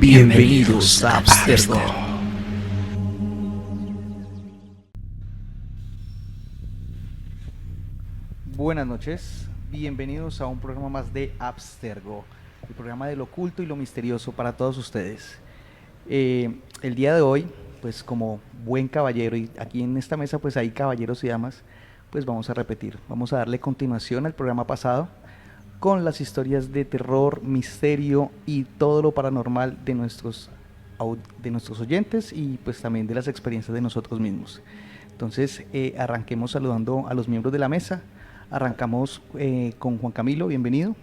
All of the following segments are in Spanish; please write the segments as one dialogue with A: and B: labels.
A: Bienvenidos a Abstergo.
B: Buenas noches, bienvenidos a un programa más de Abstergo, el programa de lo oculto y lo misterioso para todos ustedes. El día de hoy, pues como buen caballero, y aquí en esta mesa pues hay caballeros y damas, pues vamos a repetir, vamos a darle continuación al programa pasado con las historias de terror, misterio y todo lo paranormal de nuestros oyentes y pues también de las experiencias de nosotros mismos. Entonces arranquemos saludando a los miembros de la mesa. Arrancamos con Juan Camilo, bienvenido.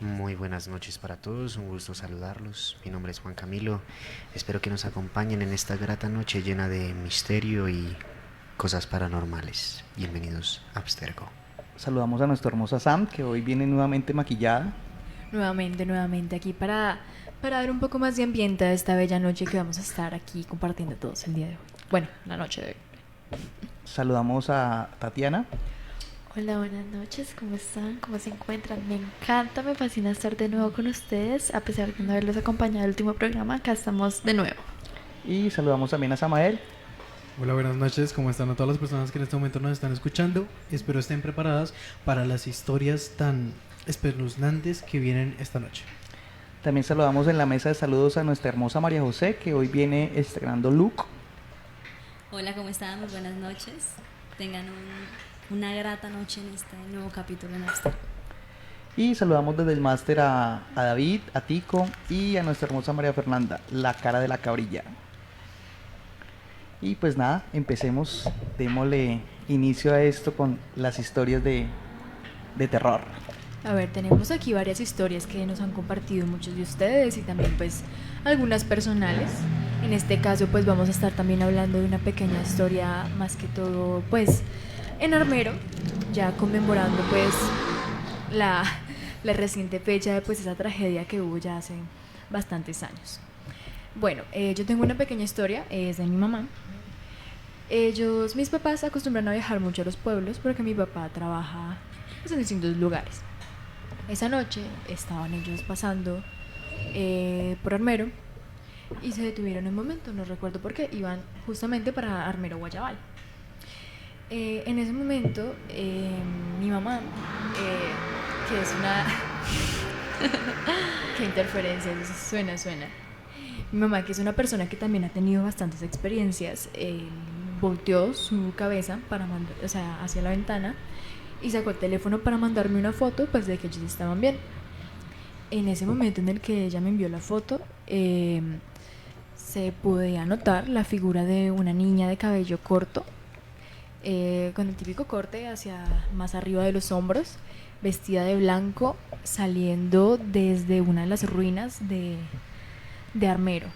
C: Muy buenas noches para todos, un gusto saludarlos. Mi nombre es Juan Camilo, espero que nos acompañen en esta grata noche llena de misterio y cosas paranormales. Bienvenidos a Abstergo.
B: Saludamos a nuestra hermosa Sam, que hoy viene nuevamente maquillada.
D: Nuevamente aquí para dar un poco más de ambiente a esta bella noche que vamos a estar aquí compartiendo todos el día de hoy. Bueno, la noche de hoy.
B: Saludamos a Tatiana.
E: Hola, buenas noches, ¿cómo están? ¿Cómo se encuentran? Me encanta, me fascina estar de nuevo con ustedes. A pesar de no haberlos acompañado el último programa, acá estamos de nuevo.
B: Y saludamos también a Samael.
F: Hola, buenas noches, ¿cómo están a todas las personas que en este momento nos están escuchando? Espero estén preparadas para las historias tan espeluznantes que vienen esta noche.
B: También saludamos en la mesa de saludos a nuestra hermosa María José, que hoy viene estrenando look.
G: Hola, ¿cómo están? Muy buenas noches. Tengan una grata noche en este nuevo capítulo en Abstergo.
B: Y saludamos desde el máster a David, a Tico y a nuestra hermosa María Fernanda, la cara de la cabrilla. Y pues nada, empecemos, démosle inicio a esto con las historias de terror.
D: A ver, tenemos aquí varias historias que nos han compartido muchos de ustedes y también pues algunas personales. En este caso pues vamos a estar también hablando de una pequeña historia, más que todo pues en Armero, ya conmemorando pues la reciente fecha de pues esa tragedia que hubo ya hace bastantes años. Bueno, yo tengo una pequeña historia, es de mi mamá. Mis papás acostumbran a viajar mucho a los pueblos porque mi papá trabaja pues, en distintos lugares. Esa noche estaban ellos pasando por Armero y se detuvieron un momento, no recuerdo por qué, iban justamente para Armero Guayabal. En ese momento mi mamá, que es una... qué interferencia, suena. Mi mamá, que es una persona que también ha tenido bastantes experiencias, volteó su cabeza hacia la ventana y sacó el teléfono para mandarme una foto pues de que ellos estaban bien. En ese momento en el que ella me envió la foto, se podía notar la figura de una niña de cabello corto, con el típico corte hacia más arriba de los hombros, vestida de blanco, saliendo desde una de las ruinas de Armero.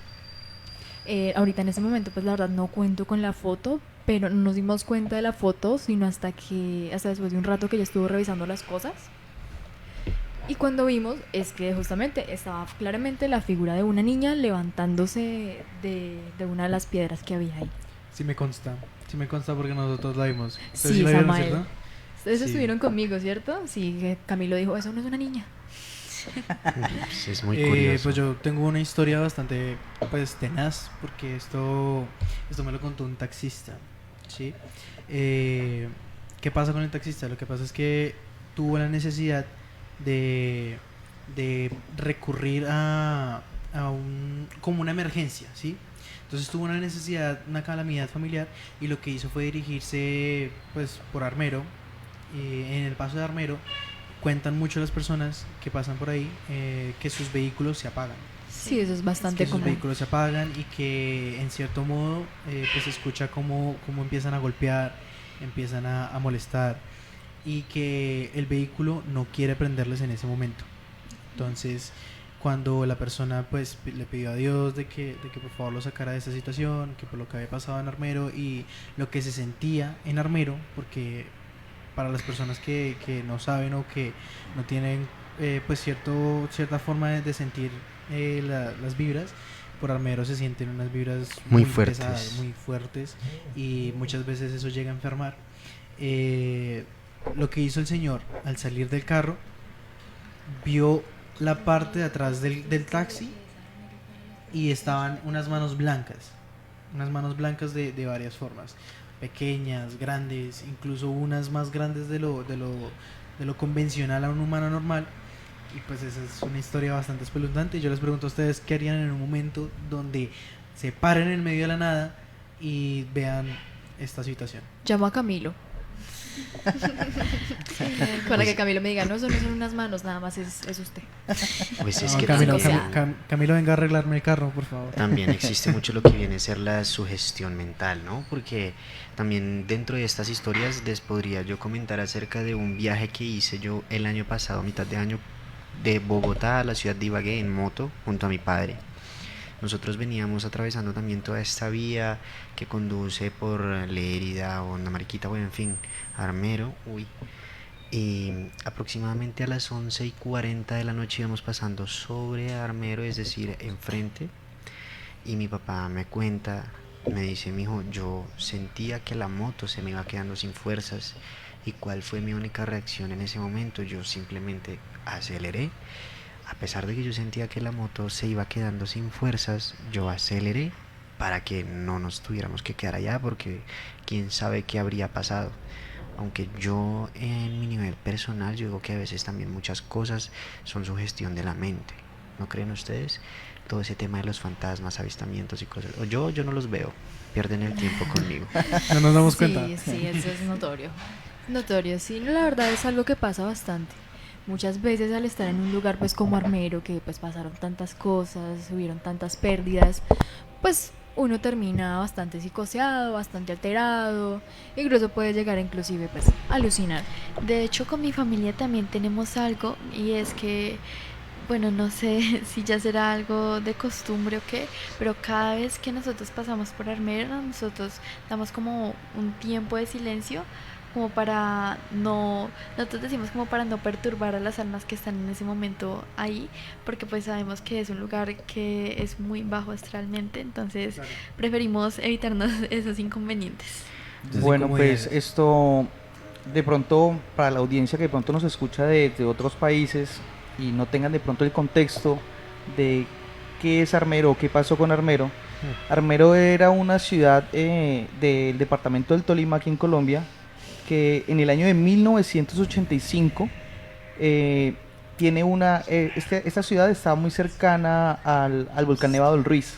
D: Ahorita en ese momento pues la verdad no cuento con la foto, pero no nos dimos cuenta de la foto sino hasta después de un rato que ella estuvo revisando las cosas, y cuando vimos es que justamente estaba claramente la figura de una niña levantándose de una de las piedras que había ahí.
F: Sí me consta porque nosotros la vimos. ¿Ustedes
D: Sí,
F: la vieron,
D: Samael.
F: cierto?
D: Ustedes
F: Sí.
D: estuvieron conmigo, ¿cierto? Sí, que Camilo dijo, eso no es una niña.
C: Es muy curioso.
F: Pues yo tengo una historia bastante pues tenaz porque esto me lo contó un taxista, ¿sí? ¿Qué pasa con el taxista? Lo que pasa es que tuvo la necesidad de recurrir a como una emergencia, ¿sí? Entonces tuvo una necesidad, una calamidad familiar, y lo que hizo fue dirigirse pues por Armero. En el paso de Armero cuentan mucho las personas que pasan por ahí que sus vehículos se apagan.
D: Sí, eso es bastante
F: Que sus
D: común.
F: vehículos se apagan y que en cierto modo pues se escucha cómo empiezan a golpear, empiezan a molestar, y que el vehículo no quiere prenderles en ese momento. Entonces cuando la persona pues le pidió a Dios de que por favor lo sacara de esa situación, que por lo que había pasado en Armero y lo que se sentía en Armero, porque para las personas que no saben o que no tienen pues cierta forma de sentir las vibras, por Armero se sienten unas vibras
C: muy fuertes,
F: pesadas, muy fuertes, y muchas veces eso llega a enfermar. Lo que hizo el señor al salir del carro, vio la parte de atrás del taxi y estaban unas manos blancas de varias formas, pequeñas, grandes, incluso unas más grandes de lo convencional a un humano normal. Y pues esa es una historia bastante espeluznante. Y yo les pregunto a ustedes qué harían en un momento donde se paren en medio de la nada y vean esta situación.
D: Llamo a Camilo. Para que Camilo me diga, no, eso no son unas manos, nada más es usted.
C: Pues es
F: No,
C: que
F: Camilo,
C: también,
F: Camilo, venga a arreglarme el carro, por favor.
C: también existe mucho lo que viene a ser la sugestión mental, ¿no? Porque también dentro de estas historias les podría yo comentar acerca de un viaje que hice yo el año pasado, a mitad de año, de Bogotá a la ciudad de Ibagué en moto junto a mi padre. Nosotros veníamos atravesando también toda esta vía que conduce por Lérida o Mariquita, bueno, en fin, Armero, y aproximadamente a las 11:40 de la noche íbamos pasando sobre Armero, es decir, enfrente, y mi papá me cuenta, me dice, mijo, yo sentía que la moto se me iba quedando sin fuerzas. ¿Y cuál fue mi única reacción en ese momento? Yo simplemente aceleré. A pesar de que yo sentía que la moto se iba quedando sin fuerzas, yo aceleré para que no nos tuviéramos que quedar allá, porque quién sabe qué habría pasado. Aunque yo en mi nivel personal, yo digo que a veces también muchas cosas son sugestión de la mente. ¿No creen ustedes? Todo ese tema de los fantasmas, avistamientos y cosas. O yo no los veo, pierden el tiempo conmigo.
F: No nos damos cuenta.
D: Sí, eso es notorio. Notorio, sí, no, la verdad es algo que pasa bastante. Muchas veces al estar en un lugar pues como Armero, que pues pasaron tantas cosas, hubieron tantas pérdidas, pues uno termina bastante psicoseado, bastante alterado, incluso puede llegar inclusive pues a alucinar.
E: De hecho, con mi familia también tenemos algo, y es que, bueno, no sé si ya será algo de costumbre o qué, pero cada vez que nosotros pasamos por Armero, nosotros damos como un tiempo de silencio, como para no, nosotros decimos como para no perturbar a las almas que están en ese momento ahí, porque pues sabemos que es un lugar que es muy bajo astralmente, entonces
F: Claro.
E: preferimos evitarnos esos inconvenientes.
F: Entonces,
B: Bueno,
F: ¿cómo
B: pues
F: dirías?
B: esto de pronto para la audiencia que de pronto nos escucha de otros países y no tengan de pronto el contexto de qué es Armero o qué pasó con Armero. Armero era una ciudad del departamento del Tolima, aquí en Colombia, que en el año de 1985 tiene esta ciudad estaba muy cercana al volcán Nevado del Ruiz.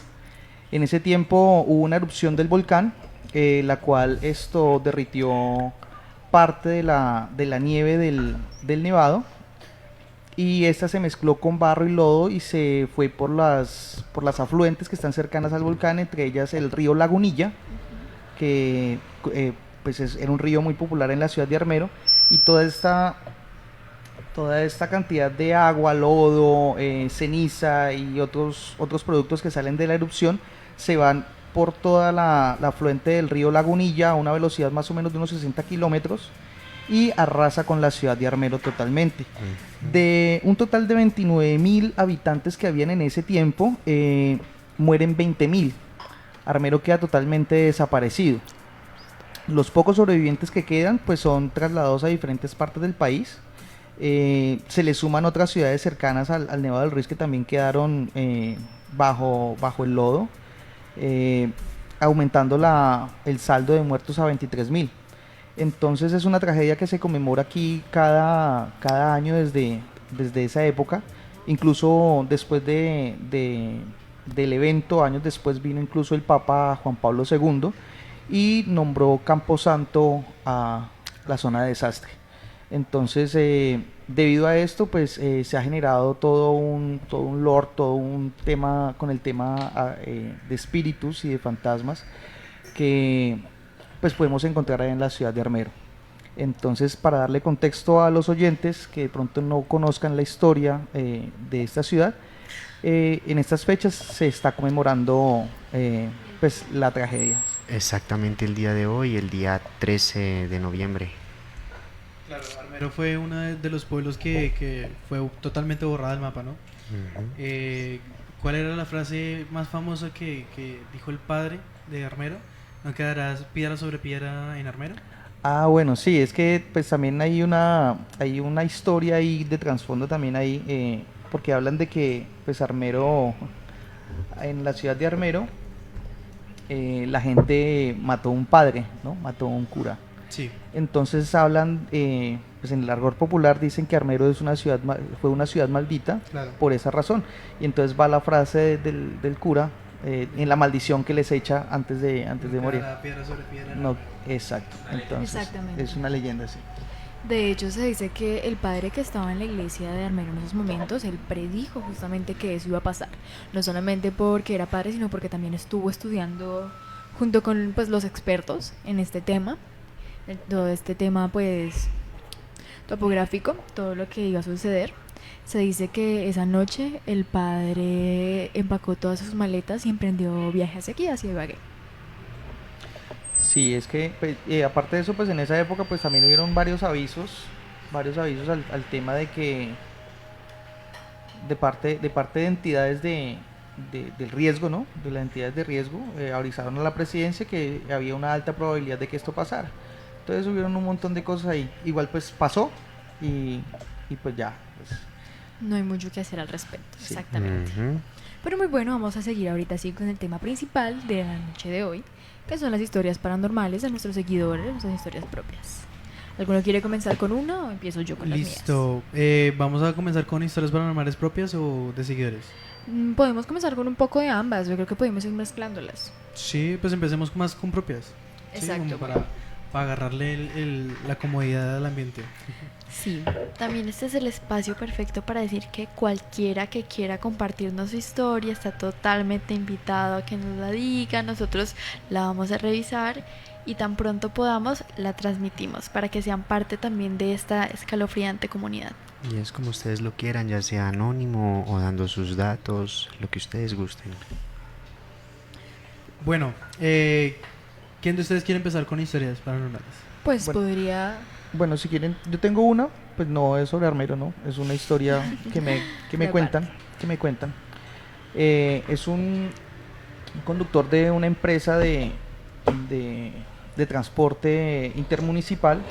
B: En ese tiempo hubo una erupción del volcán, la cual esto derritió parte de la nieve del nevado, y esta se mezcló con barro y lodo y se fue por las afluentes que están cercanas al volcán, entre ellas el río Lagunilla, que pues era un río muy popular en la ciudad de Armero, y toda esta cantidad de agua, lodo, ceniza y otros productos que salen de la erupción se van por toda la afluente del río Lagunilla a una velocidad más o menos de unos 60 kilómetros y arrasa con la ciudad de Armero totalmente. De un total de 29.000 habitantes que habían en ese tiempo, mueren 20.000. Armero queda totalmente desaparecido. Los pocos sobrevivientes que quedan pues son trasladados a diferentes partes del país. Se le suman otras ciudades cercanas al Nevado del Ruiz que también quedaron bajo el lodo, aumentando el saldo de muertos a 23.000. Entonces es una tragedia que se conmemora aquí cada año desde esa época. Incluso después del evento, años después, vino incluso el Papa Juan Pablo II y nombró Camposanto a la zona de desastre. Entonces, debido a esto, pues se ha generado todo un lore, todo un tema con el tema de espíritus y de fantasmas que pues podemos encontrar ahí en la ciudad de Armero. Entonces, para darle contexto a los oyentes que de pronto no conozcan la historia de esta ciudad, en estas fechas se está conmemorando pues la tragedia.
C: Exactamente el día de hoy, el día 13 de noviembre.
F: Claro, Armero fue uno de los pueblos que fue totalmente borrado del mapa, ¿no?
C: Ujú.
F: ¿Cuál era la frase más famosa que dijo el padre de Armero? ¿No quedarás piedra sobre piedra en Armero?
B: Ah, bueno, sí, es que pues también hay una historia ahí de trasfondo también ahí, porque hablan de que pues Armero en la ciudad de Armero, la gente mató a un padre, ¿no? Mató a un cura.
F: Sí.
B: Entonces hablan, pues en el argot popular dicen que Armero es una ciudad, fue una ciudad maldita,
F: Claro.
B: por esa razón. Y entonces va la frase del cura, en la maldición que les echa antes de morir.
F: Piedra sobre piedra.
B: No, exacto. Entonces,
D: Exactamente.
B: es una leyenda, sí.
D: De hecho, se dice que el padre que estaba en la iglesia de Armero en esos momentos, él predijo justamente que eso iba a pasar. No solamente porque era padre, sino porque también estuvo estudiando junto con pues, los expertos en este tema. Todo este tema, pues, topográfico, todo lo que iba a suceder. Se dice que esa noche el padre empacó todas sus maletas y emprendió viaje hacia aquí, hacia Ibagué.
B: Sí, es que pues, aparte de eso, pues en esa época pues también hubieron varios avisos al tema de que de parte de entidades del riesgo, ¿no? De las entidades de riesgo, avisaron a la presidencia que había una alta probabilidad de que esto pasara. Entonces hubieron un montón de cosas ahí. Igual pues pasó y pues ya. Pues,
D: No hay mucho que hacer al respecto,
B: Sí.
D: exactamente.
C: Ujú.
D: Pero muy bueno, vamos a seguir ahorita sí con el tema principal de la noche de hoy, que son las historias paranormales de nuestros seguidores, nuestras historias propias. ¿Alguno quiere comenzar con una o empiezo yo con las mías?
F: Listo. ¿Vamos a comenzar con historias paranormales propias o de seguidores?
D: Podemos comenzar con un poco de ambas, yo creo que podemos ir mezclándolas.
F: Sí, pues empecemos más con propias. Sí,
D: Exacto.
F: como para agarrarle la comodidad al ambiente.
D: Sí,
E: También este es el espacio perfecto para decir que cualquiera que quiera compartirnos su historia está totalmente invitado a que nos la diga. Nosotros la vamos a revisar y tan pronto podamos la transmitimos para que sean parte también de esta escalofriante comunidad.
C: Y es como ustedes lo quieran, ya sea anónimo o dando sus datos, lo que ustedes gusten.
F: Bueno, ¿quién de ustedes quiere empezar con historias paranormales?
D: pues
B: Bueno.
D: podría...
B: bueno, si quieren, yo tengo una, pues no es sobre Armero, no, es una historia que me cuentan, es un conductor de una empresa de transporte intermunicipal,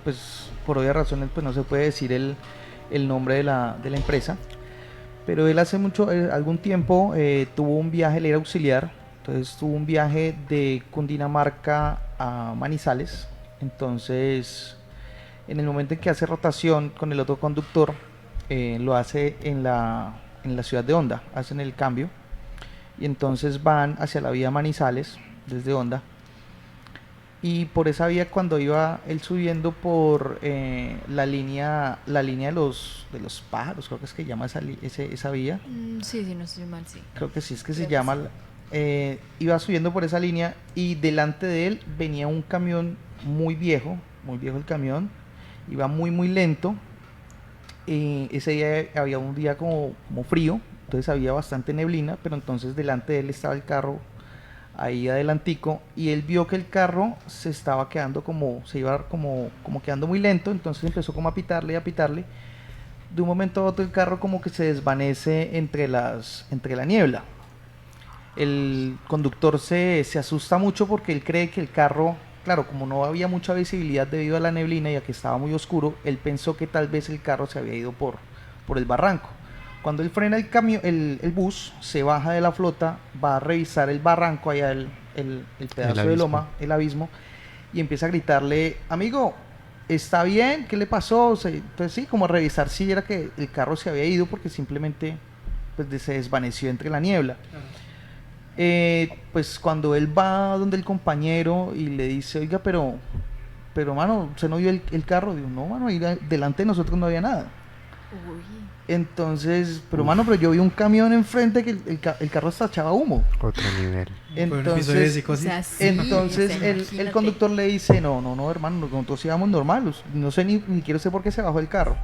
B: pues por obvias razones pues no se puede decir el nombre de la empresa, pero él hace algún tiempo tuvo un viaje, él era auxiliar, entonces tuvo un viaje de Cundinamarca a Manizales. Entonces en el momento en que hace rotación con el otro conductor, lo hace en la ciudad de Honda, hacen el cambio y entonces van hacia la vía Manizales desde Honda. Y por esa vía, cuando iba él subiendo por la línea de los pájaros, creo que es que llama esa vía,
D: sí, no estoy mal, sí.
B: creo que sí es que se
D: Creo que
B: llama,
D: sí.
B: iba subiendo por esa línea y delante de él venía un camión muy viejo el camión, iba muy lento. Ese día había un día como frío, entonces había bastante neblina, pero entonces delante de él estaba el carro ahí adelantico y él vio que el carro se estaba quedando se iba como quedando muy lento, entonces empezó como a pitarle y a pitarle. De un momento a otro el carro como que se desvanece entre la niebla. El conductor se asusta mucho porque él cree que el carro, claro, como no había mucha visibilidad debido a la neblina y a que estaba muy oscuro, él pensó que tal vez el carro se había ido por el barranco. Cuando él frena el bus, se baja de la flota, va a revisar el barranco, allá el pedazo de loma, el abismo, y empieza a gritarle: amigo, ¿está bien? ¿Qué le pasó? Entonces sí, como a revisar si era que el carro se había ido porque simplemente pues, se desvaneció entre la niebla. Pues cuando él va donde el compañero y le dice: oiga, pero mano, ¿usted no vio el carro? Digo: no, mano, ahí delante de nosotros no había nada.
D: Uy.
B: Entonces, pero yo vi un camión enfrente que el carro hasta echaba humo.
C: Otro nivel.
F: Fue un episodio de
B: Entonces,
F: psicosis.
D: O sea, sí,
B: entonces
D: o sea,
B: el
D: imagínate.
B: conductor le dice: no, hermano, nosotros íbamos normales, no sé ni siquiera sé por qué se bajó el carro.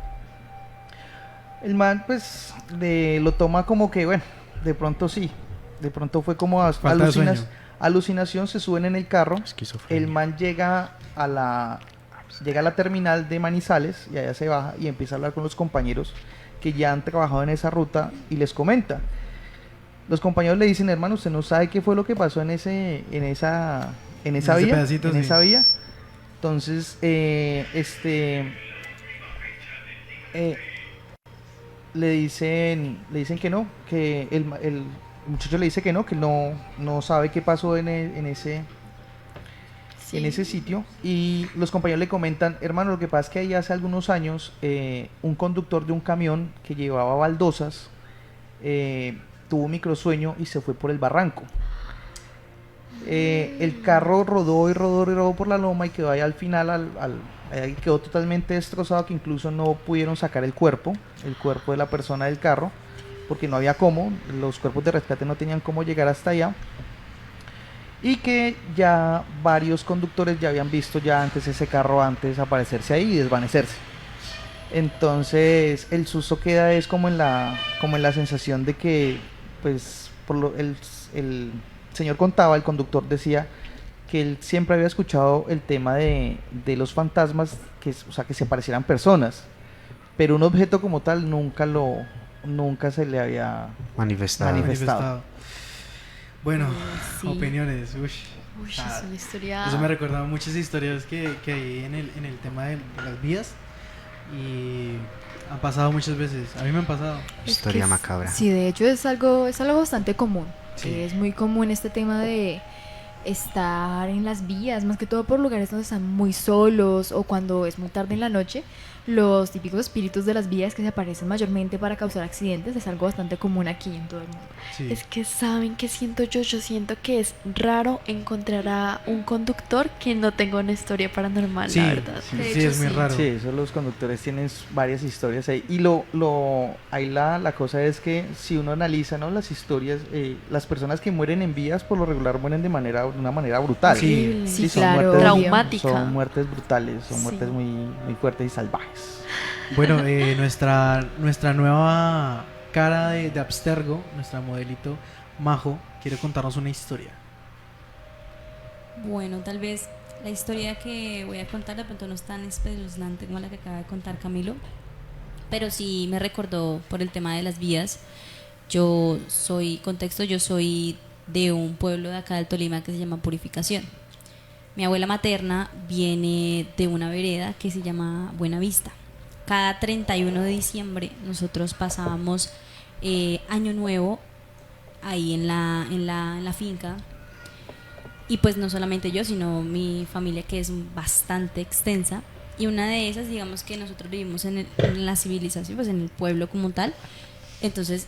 B: El man pues lo toma como que, bueno, de pronto sí, de pronto fue como
F: Falta de sueño.
B: alucinación, se suben en el carro,
C: Esquizofrenia.
B: el man llega a la terminal de Manizales y allá se baja y empieza a hablar con los compañeros que ya han trabajado en esa ruta y les comenta. Los compañeros le dicen: hermano, usted no sabe qué fue lo que pasó en esa
F: ese
B: vía,
F: pedacito,
B: en
F: sí.
B: esa vía. Entonces, le dicen que no, que el muchacho le dice que no sabe qué pasó en ese
E: Sí.
B: en ese sitio, y los compañeros le comentan, hermano, lo que pasa es que ahí hace algunos años un conductor de un camión que llevaba baldosas tuvo un microsueño y se fue por el barranco. El carro rodó y rodó y rodó por la loma y quedó ahí al final, ahí quedó totalmente destrozado, que incluso no pudieron sacar el cuerpo de la persona del carro, porque no había cómo, los cuerpos de rescate no tenían cómo llegar hasta allá, y que ya varios conductores ya habían visto ya antes ese carro antes aparecerse ahí y desvanecerse. Entonces el susto queda es como en la sensación de que pues el señor contaba, el conductor decía que él siempre había escuchado el tema de los fantasmas, o sea, que se parecieran personas, pero un objeto como tal nunca se le había
C: Manifestado.
B: manifestado.
F: Bueno,
E: Sí.
F: opiniones.
E: Uy,
F: Ah,
E: es una historia.
F: Eso me recordaba muchas historias que hay en el tema de las vías. Y han pasado muchas veces. A mí me han pasado.
C: Historia macabra.
D: Sí, de hecho es algo bastante común.
F: Sí.
D: Es muy común este tema de estar en las vías, más que todo por lugares donde están muy solos o cuando es muy tarde en la noche. Los típicos espíritus de las vías que se aparecen mayormente para causar accidentes es algo bastante común aquí en todo el mundo.
F: Sí.
E: Es que saben que siento yo siento que es raro encontrar a un conductor que no tenga una historia paranormal,
F: Sí,
E: la verdad.
F: sí,
D: De
F: sí,
D: hecho,
F: es muy
D: sí.
F: raro.
B: Sí, eso los conductores tienen varias historias ahí. Y ahí la cosa es que si uno analiza, ¿no?, las historias, las personas que mueren en vías por lo regular mueren de una manera brutal.
F: Sí.
E: Sí,
B: son
D: claro,
B: muertes,
D: obvio.
E: Traumática.
B: son muertes brutales, son
E: Sí.
B: muertes muy, muy fuertes y salvajes.
F: Bueno, nuestra nueva cara de Abstergo, nuestra modelito Majo, quiere contarnos una historia.
G: Bueno, tal vez la historia que voy a contar de pronto no es tan espeluznante como la que acaba de contar Camilo, pero sí me recordó por el tema de las vías. Yo soy de un pueblo de acá del Tolima que se llama Purificación. Mi abuela materna viene de una vereda que se llama Buenavista. Cada 31 de diciembre nosotros pasábamos Año Nuevo ahí en la finca. Y pues no solamente yo, sino mi familia, que es bastante extensa. Y una de esas, digamos que nosotros vivimos en la civilización, pues en el pueblo como tal. Entonces,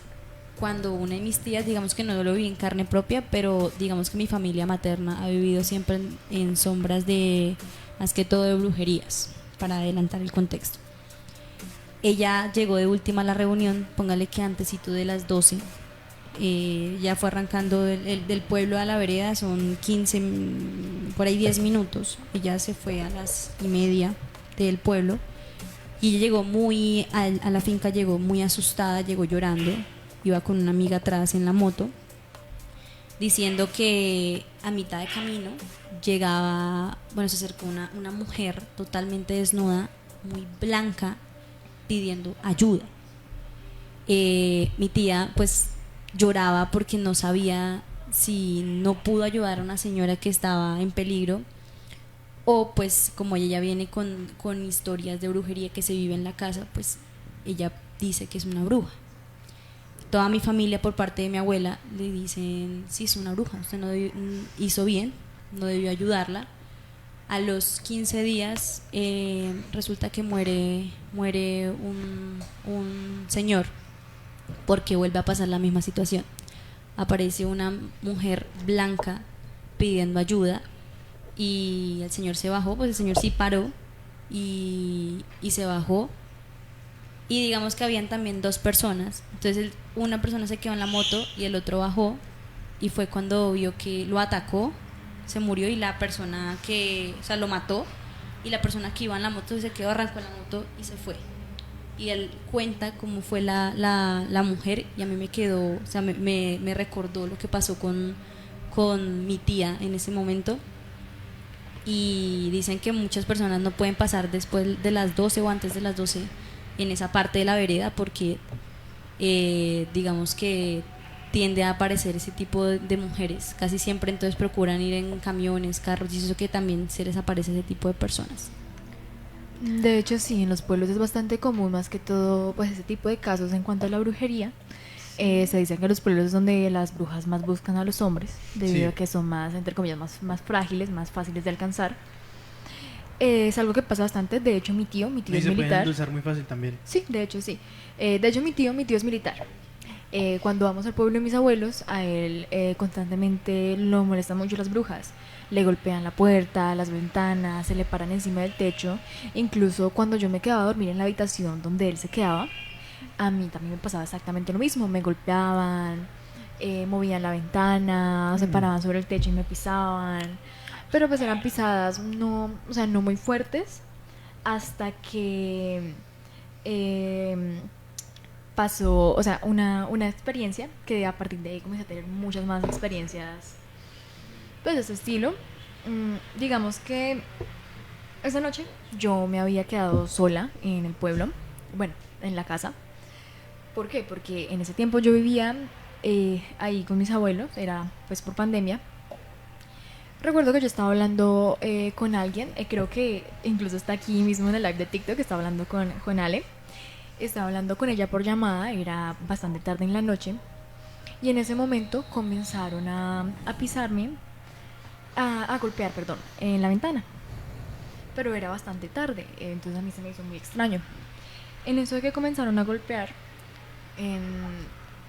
G: cuando una de mis tías, digamos que no lo viví en carne propia, pero digamos que mi familia materna ha vivido siempre en sombras de, más que todo, de brujerías, para adelantar el contexto. Ella llegó de última a la reunión, póngale que antesito de las 12. Ya fue arrancando del pueblo a la vereda, son 15, por ahí 10 minutos. Ella se fue a las 1:30 del pueblo y ella llegó a la finca, llegó muy asustada, llegó llorando, iba con una amiga atrás en la moto, diciendo que a mitad de camino se acercó una mujer totalmente desnuda, muy blanca, pidiendo ayuda. Mi tía pues lloraba porque no sabía si no pudo ayudar a una señora que estaba en peligro, o pues como ella ya viene con historias de brujería que se vive en la casa, pues ella dice que es una bruja. Toda mi familia, por parte de mi abuela, le dicen: sí, es una bruja, usted hizo bien, no debió ayudarla. A los 15 días resulta que muere un señor, porque vuelve a pasar la misma situación. Aparece una mujer blanca pidiendo ayuda y el señor se bajó, pues el señor sí paró y se bajó. Y digamos que habían también dos personas. Entonces una persona se quedó en la moto y el otro bajó, y fue cuando vio que lo atacó, se murió, y la persona lo mató, y la persona que iba en la moto se quedó, arrancó la moto y se fue. Y él cuenta cómo fue la mujer, y a mí me quedó, o sea, me recordó lo que pasó con mi tía en ese momento. Y dicen que muchas personas no pueden pasar después de las 12 o antes de las 12 en esa parte de la vereda, porque digamos que tiende a aparecer ese tipo de mujeres casi siempre. Entonces procuran ir en camiones, carros, y eso, que también se les aparece ese tipo de personas.
D: De hecho, sí, en los pueblos es bastante común, más que todo, pues ese tipo de casos en cuanto a la brujería. Se dice que en los pueblos es donde las brujas más buscan a los hombres, debido
F: Sí.
D: a que son más, entre comillas, más frágiles, más fáciles de alcanzar. Es algo que pasa bastante. De hecho, mi tío
F: Y
D: es
F: se pueden
D: militar.
F: endulzar muy fácil también.
D: Sí, de hecho, sí. De hecho, mi tío es militar. Cuando vamos al pueblo de mis abuelos, a él constantemente lo molestan mucho las brujas. Le golpean la puerta, las ventanas, se le paran encima del techo. Incluso cuando yo me quedaba a dormir en la habitación donde él se quedaba, a mí también me pasaba exactamente lo mismo. Me golpeaban, movían la ventana, se paraban sobre el techo y me pisaban. Pero pues eran pisadas no, o sea, no muy fuertes, hasta que pasó, o sea, una experiencia que a partir de ahí comencé a tener muchas más experiencias pues de ese estilo. Digamos que esa noche yo me había quedado sola en el pueblo, bueno, en la casa. ¿Por qué? Porque en ese tiempo yo vivía ahí con mis abuelos, era pues por pandemia. Recuerdo que yo estaba hablando con alguien, creo que incluso está aquí mismo en el live de TikTok, estaba hablando con Ale. Estaba hablando con ella por llamada, era bastante tarde en la noche. Y en ese momento comenzaron a pisarme, a golpear, perdón, en la ventana. Pero era bastante tarde, entonces a mí se me hizo muy extraño. En eso de que comenzaron a golpear,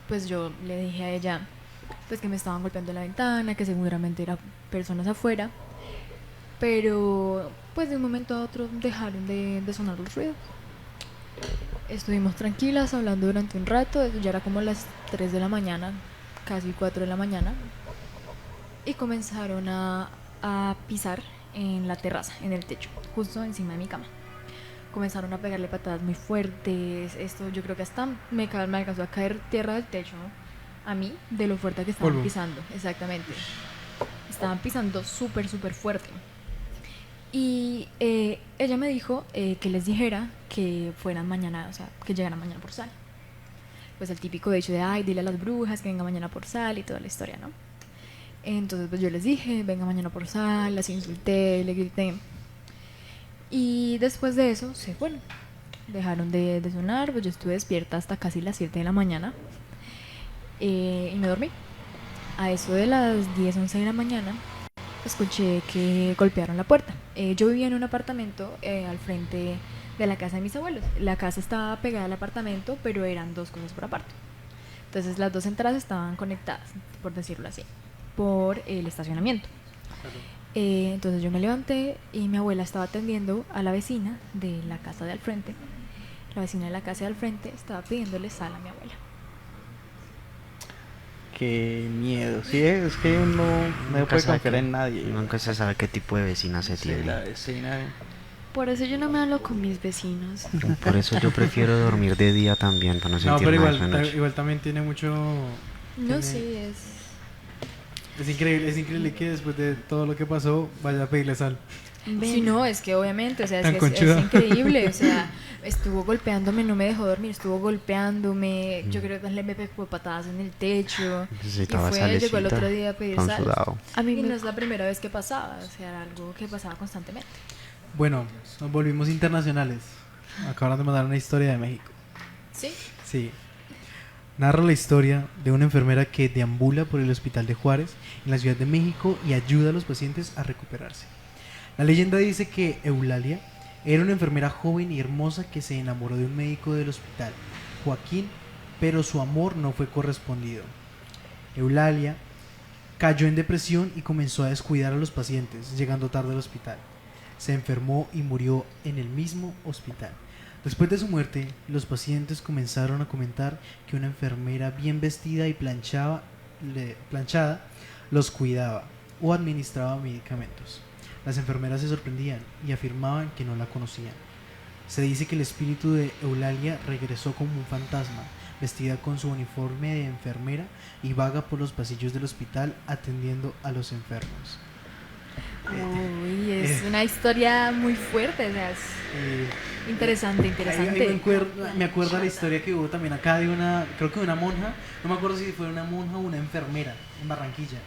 D: pues yo le dije a ella pues que me estaban golpeando la ventana, que seguramente eran personas afuera. Pero pues de un momento a otro dejaron de sonar los ruidos. Estuvimos tranquilas hablando durante un rato, ya era como las 3 de la mañana, casi 4 de la mañana. Y comenzaron a pisar en la terraza, en el techo, justo encima de mi cama. Comenzaron a pegarle patadas muy fuertes. Esto yo creo que hasta me alcanzó a caer tierra del techo, ¿no? A mí, de lo fuerte que estaban
F: Polvo.
D: pisando, exactamente. Estaban pisando súper, súper fuerte. Y ella me dijo que les dijera que fueran mañana, o sea, que llegaran mañana por sal. Pues el típico dicho de, ay, dile a las brujas que venga mañana por sal y toda la historia, ¿no? Entonces pues yo les dije, venga mañana por sal, las insulté, le grité. Y después de eso se fueron. Dejaron de sonar, pues yo estuve despierta hasta casi las 7 de la mañana. Y me dormí. A eso de las 10, 11 de la mañana escuché que golpearon la puerta. Yo vivía en un apartamento al frente de la casa de mis abuelos. La casa estaba pegada al apartamento, pero eran dos cosas por aparte. Entonces las dos entradas estaban conectadas, por decirlo así, por el estacionamiento. Entonces yo me levanté y mi abuela estaba atendiendo a la vecina de la casa de al frente. La vecina de la casa de al frente estaba pidiéndole sal a mi abuela.
B: Qué miedo. Sí, es que uno no puede confiar en nadie.
C: Nunca se sabe qué tipo de vecina se
B: Sí,
C: tiene.
B: la vecina.
E: Por eso yo no me hablo con mis vecinos.
C: Por eso yo prefiero dormir de día también, para no
F: No,
C: sentir
F: pero
C: nada
F: igual,
C: de noche.
F: igual también tiene mucho...
D: No,
F: tiene-
D: sí,
F: Es increíble que después de todo lo que pasó vaya a pedirle sal.
D: Sí, no, es que obviamente, o sea,
F: Tan
D: es que es
F: conchuda.
D: increíble, o sea, estuvo golpeándome, no me dejó dormir, estuvo golpeándome, yo creo que le pegó patadas en el techo, y
C: Necesitaba
D: fue, llegó el
C: salecita,
D: otro día a pedir
C: pan
D: sal,
C: sudado.
E: A mí
D: y
E: me
D: no es la primera vez que pasaba, o sea, era algo que pasaba constantemente.
F: Bueno, nos volvimos internacionales. Acaban de mandar una historia de México.
D: ¿Sí?
F: Sí. Narra la historia de una enfermera que deambula por el hospital de Juárez en la Ciudad de México y ayuda a los pacientes a recuperarse. La leyenda dice que Eulalia era una enfermera joven y hermosa que se enamoró de un médico del hospital, Joaquín, pero su amor no fue correspondido. Eulalia cayó en depresión y comenzó a descuidar a los pacientes, llegando tarde al hospital. Se enfermó y murió en el mismo hospital. Después de su muerte, los pacientes comenzaron a comentar que una enfermera bien vestida y planchada los cuidaba o administraba medicamentos. Las enfermeras se sorprendían y afirmaban que no la conocían. Se dice que el espíritu de Eulalia regresó como un fantasma, vestida con su uniforme de enfermera y vaga por los pasillos del hospital atendiendo a los enfermos.
D: Uy, es una historia muy fuerte, o sea, es interesante, interesante.
F: Ahí me acuerdo la historia que hubo también acá de una, creo que de una monja, no me acuerdo si fue una monja o una enfermera en Barranquilla.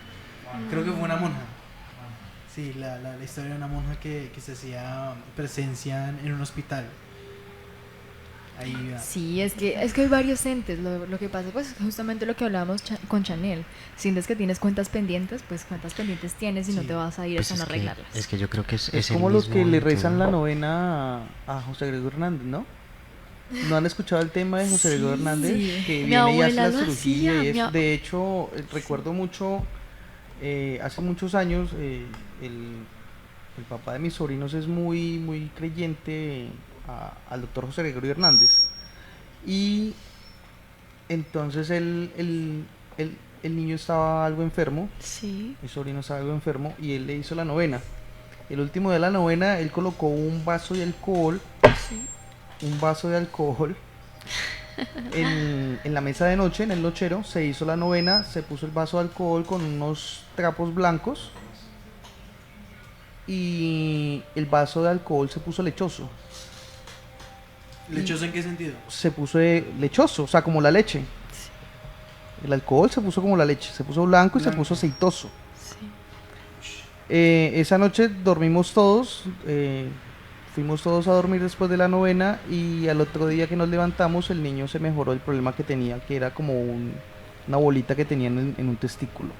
F: Creo que fue una monja. Sí, la historia de una monja que se hacía presencia en un hospital. Ahí va.
D: Sí, es que hay varios entes. Lo que pasa, pues, es justamente lo que hablábamos con Chanel. Sientes que tienes cuentas pendientes, pues cuentas pendientes tienes y no
F: Sí.
D: te vas a ir
C: Pues
D: a no arreglarlas.
C: es que yo creo que
B: Es
C: es el
B: como los
C: mismo
B: que le
C: ente,
B: rezan la
C: ¿no?
B: novena a José Gregorio Hernández, ¿no? ¿No han escuchado el tema de José Gregorio
D: Sí,
B: Hernández?
D: sí.
B: Que
E: Mi
B: viene y hace
E: abuela
B: la
E: lo
B: cirugía
E: hacía,
B: y
E: mi
B: eso.
E: a-
B: De hecho, recuerdo mucho, hace muchos años, el papá de mis sobrinos es muy, muy creyente al doctor José Gregorio Hernández. Y entonces el niño estaba algo enfermo,
E: Sí.
B: mi sobrino estaba algo enfermo, y él le hizo la novena. El último de la novena, él colocó un vaso de alcohol, en la mesa de noche, en el nochero, se hizo la novena, se puso el vaso de alcohol con unos trapos blancos y el vaso de alcohol se puso lechoso.
F: ¿Lechoso en qué sentido?
B: Se puso lechoso, o sea, como la leche. El alcohol se puso como la leche, se puso blanco y se
F: Blanco.
B: puso aceitoso.
E: Sí.
B: Esa noche dormimos todos, fuimos todos a dormir después de la novena y al otro día que nos levantamos el niño se mejoró el problema que tenía, que era como una bolita que tenía en un testículo.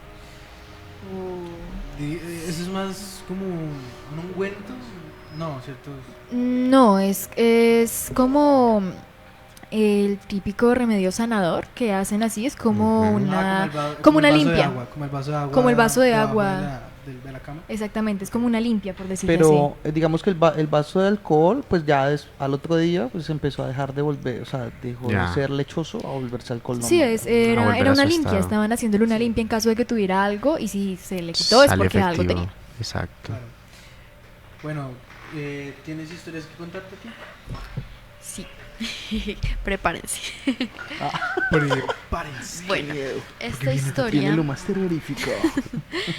F: Eso es más como un ungüento. No, ¿cierto?
D: No, es como el típico remedio sanador que hacen así, es como
C: Ujú.
D: una,
F: como
D: como una
F: el vaso de
D: limpia.
F: agua, como el vaso de agua.
D: Como el vaso de
F: debajo
D: agua.
F: de la cama.
D: Exactamente, es como una limpia, por decirlo
B: Pero
D: así.
B: digamos que el vaso de alcohol, pues ya al otro día, pues empezó a dejar de volver, o sea, dejó
C: Ya.
B: de ser lechoso a volverse alcohol normal.
D: Sí,
C: A
D: era
C: volver a
D: una
C: su
D: limpia,
C: estado.
D: estaban haciéndole una limpia en caso de que tuviera algo y si se le quitó es
C: Sale
D: porque algo
C: efectivo.
D: tenía.
C: Exacto.
F: Claro. Bueno, ¿tienes historias que contarte aquí?
E: Sí. Prepárense.
F: Prepárense.
E: Bueno, esta
B: Viene
E: historia,
B: lo más terrorífico.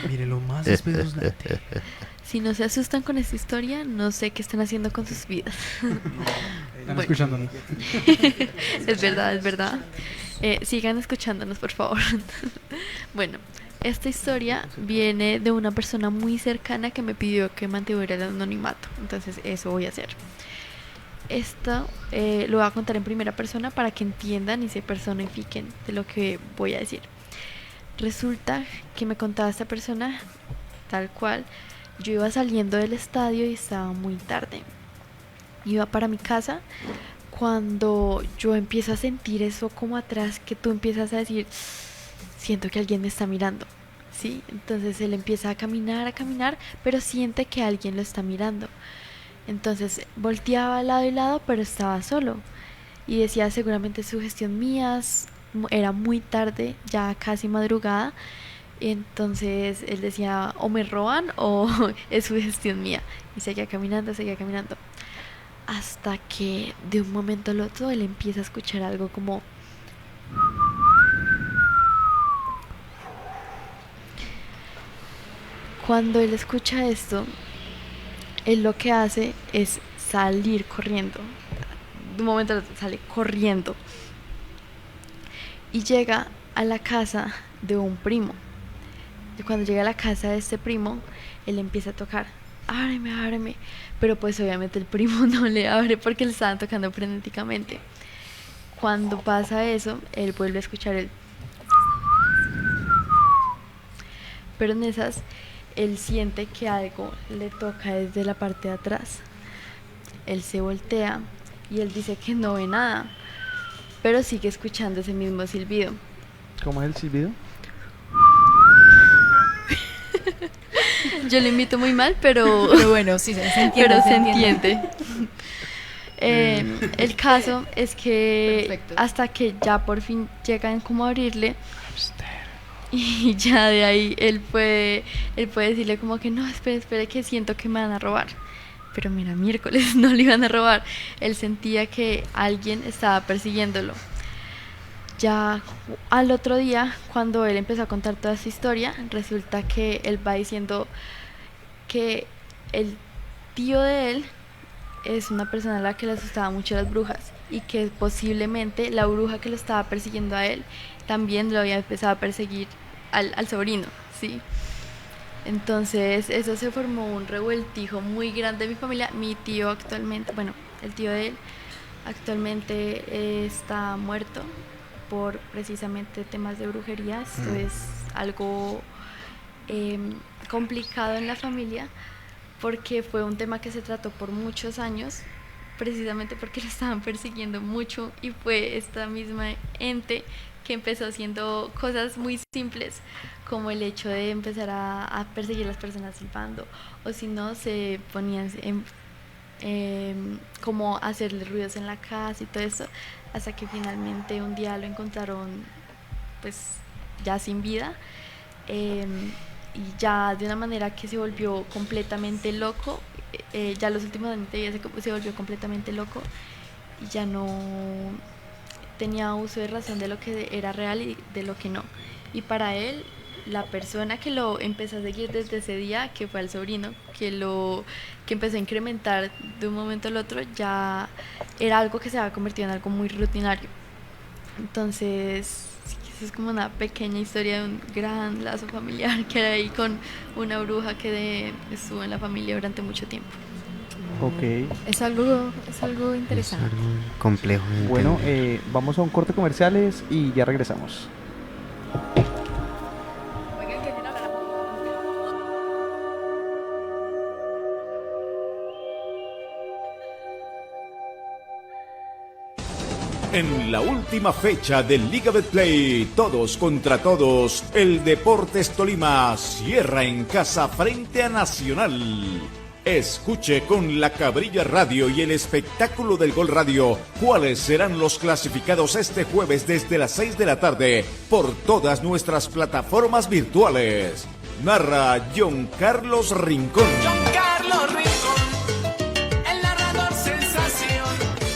F: Mire lo más espeluznante.
E: si no se asustan con esta historia, no sé qué están haciendo con sus vidas.
F: Están
E: Bueno.
F: escuchándonos.
E: Es verdad, es verdad. Sigan escuchándonos, por favor. Bueno, esta historia viene de una persona muy cercana que me pidió que mantuviera el anonimato. Entonces, eso voy a hacer. Esto lo voy a contar en primera persona para que entiendan y se personifiquen de lo que voy a decir. Resulta que me contaba esta persona tal cual. Yo iba saliendo del estadio y estaba muy tarde. Iba para mi casa cuando yo empiezo a sentir eso como atrás, que tú empiezas a decir, siento que alguien me está mirando, ¿sí? Entonces él empieza a caminar, pero siente que alguien lo está mirando. Entonces volteaba a lado y lado, pero estaba solo. Y decía, seguramente es sugestión mía, era muy tarde, ya casi madrugada. Entonces él decía, o me roban o es sugestión mía. Y seguía caminando, hasta que de un momento al otro él empieza a escuchar algo como... Cuando él escucha esto, él lo que hace es salir corriendo. De un momento al otro sale corriendo. Y llega a la casa de un primo. Y cuando llega a la casa de este primo, él empieza a tocar. Ábreme, ábreme. Pero pues obviamente el primo no le abre porque le estaban tocando frenéticamente. Cuando pasa eso, él vuelve a escuchar el... Pero en esas, él siente que algo le toca desde la parte de atrás. Él se voltea y él dice que no ve nada, pero sigue escuchando ese mismo silbido.
B: ¿Cómo es el silbido?
E: Yo lo invito muy mal, pero
D: bueno, sí, se entiende.
E: pero se
D: entiende.
E: entiende. El caso es que
D: Perfecto.
E: hasta que ya por fin llegan como a abrirle y ya de ahí él puede decirle como que no, espere que siento que me van a robar. Pero mira, miércoles no le iban a robar. Él sentía que alguien estaba persiguiéndolo. Ya al otro día, cuando él empezó a contar toda esa historia, resulta que él va diciendo que el tío de él es una persona a la que le asustaban mucho las brujas y que posiblemente la bruja que lo estaba persiguiendo a él también lo había empezado a perseguir al sobrino, ¿sí? Entonces eso se formó un revueltijo muy grande en mi familia. Mi tío actualmente, bueno, el tío de él actualmente está muerto por precisamente temas de brujería. Esto es algo complicado en la familia porque fue un tema que se trató por muchos años, precisamente porque lo estaban persiguiendo mucho y fue esta misma ente que empezó haciendo cosas muy simples como el hecho de empezar a perseguir a las personas silbando, o si no se ponían como hacerle ruidos en la casa y todo eso, hasta que finalmente un día lo encontraron pues ya sin vida, y ya de una manera que se volvió completamente loco. Ya los últimos años de vida se volvió completamente loco y ya no tenía uso de razón de lo que era real y de lo que no. Y para él, la persona que lo empezó a seguir desde ese día, que fue al sobrino, que empezó a incrementar de un momento al otro, ya era algo que se había convertido en algo muy rutinario. Entonces, eso es como una pequeña historia de un gran lazo familiar que hay con una bruja que estuvo en la familia durante mucho tiempo.
B: Ok.
D: Es algo
C: Es
D: interesante.
C: algo complejo de
B: Bueno,
C: entender.
B: vamos a un corte comerciales y ya regresamos.
H: En la última fecha del Liga Betplay, todos contra todos, el Deportes Tolima cierra en casa frente a Nacional. Escuche con La Cabrilla Radio y el espectáculo del Gol Radio cuáles serán los clasificados este jueves desde las 6 de la tarde por todas nuestras plataformas virtuales. Narra John Carlos Rincón.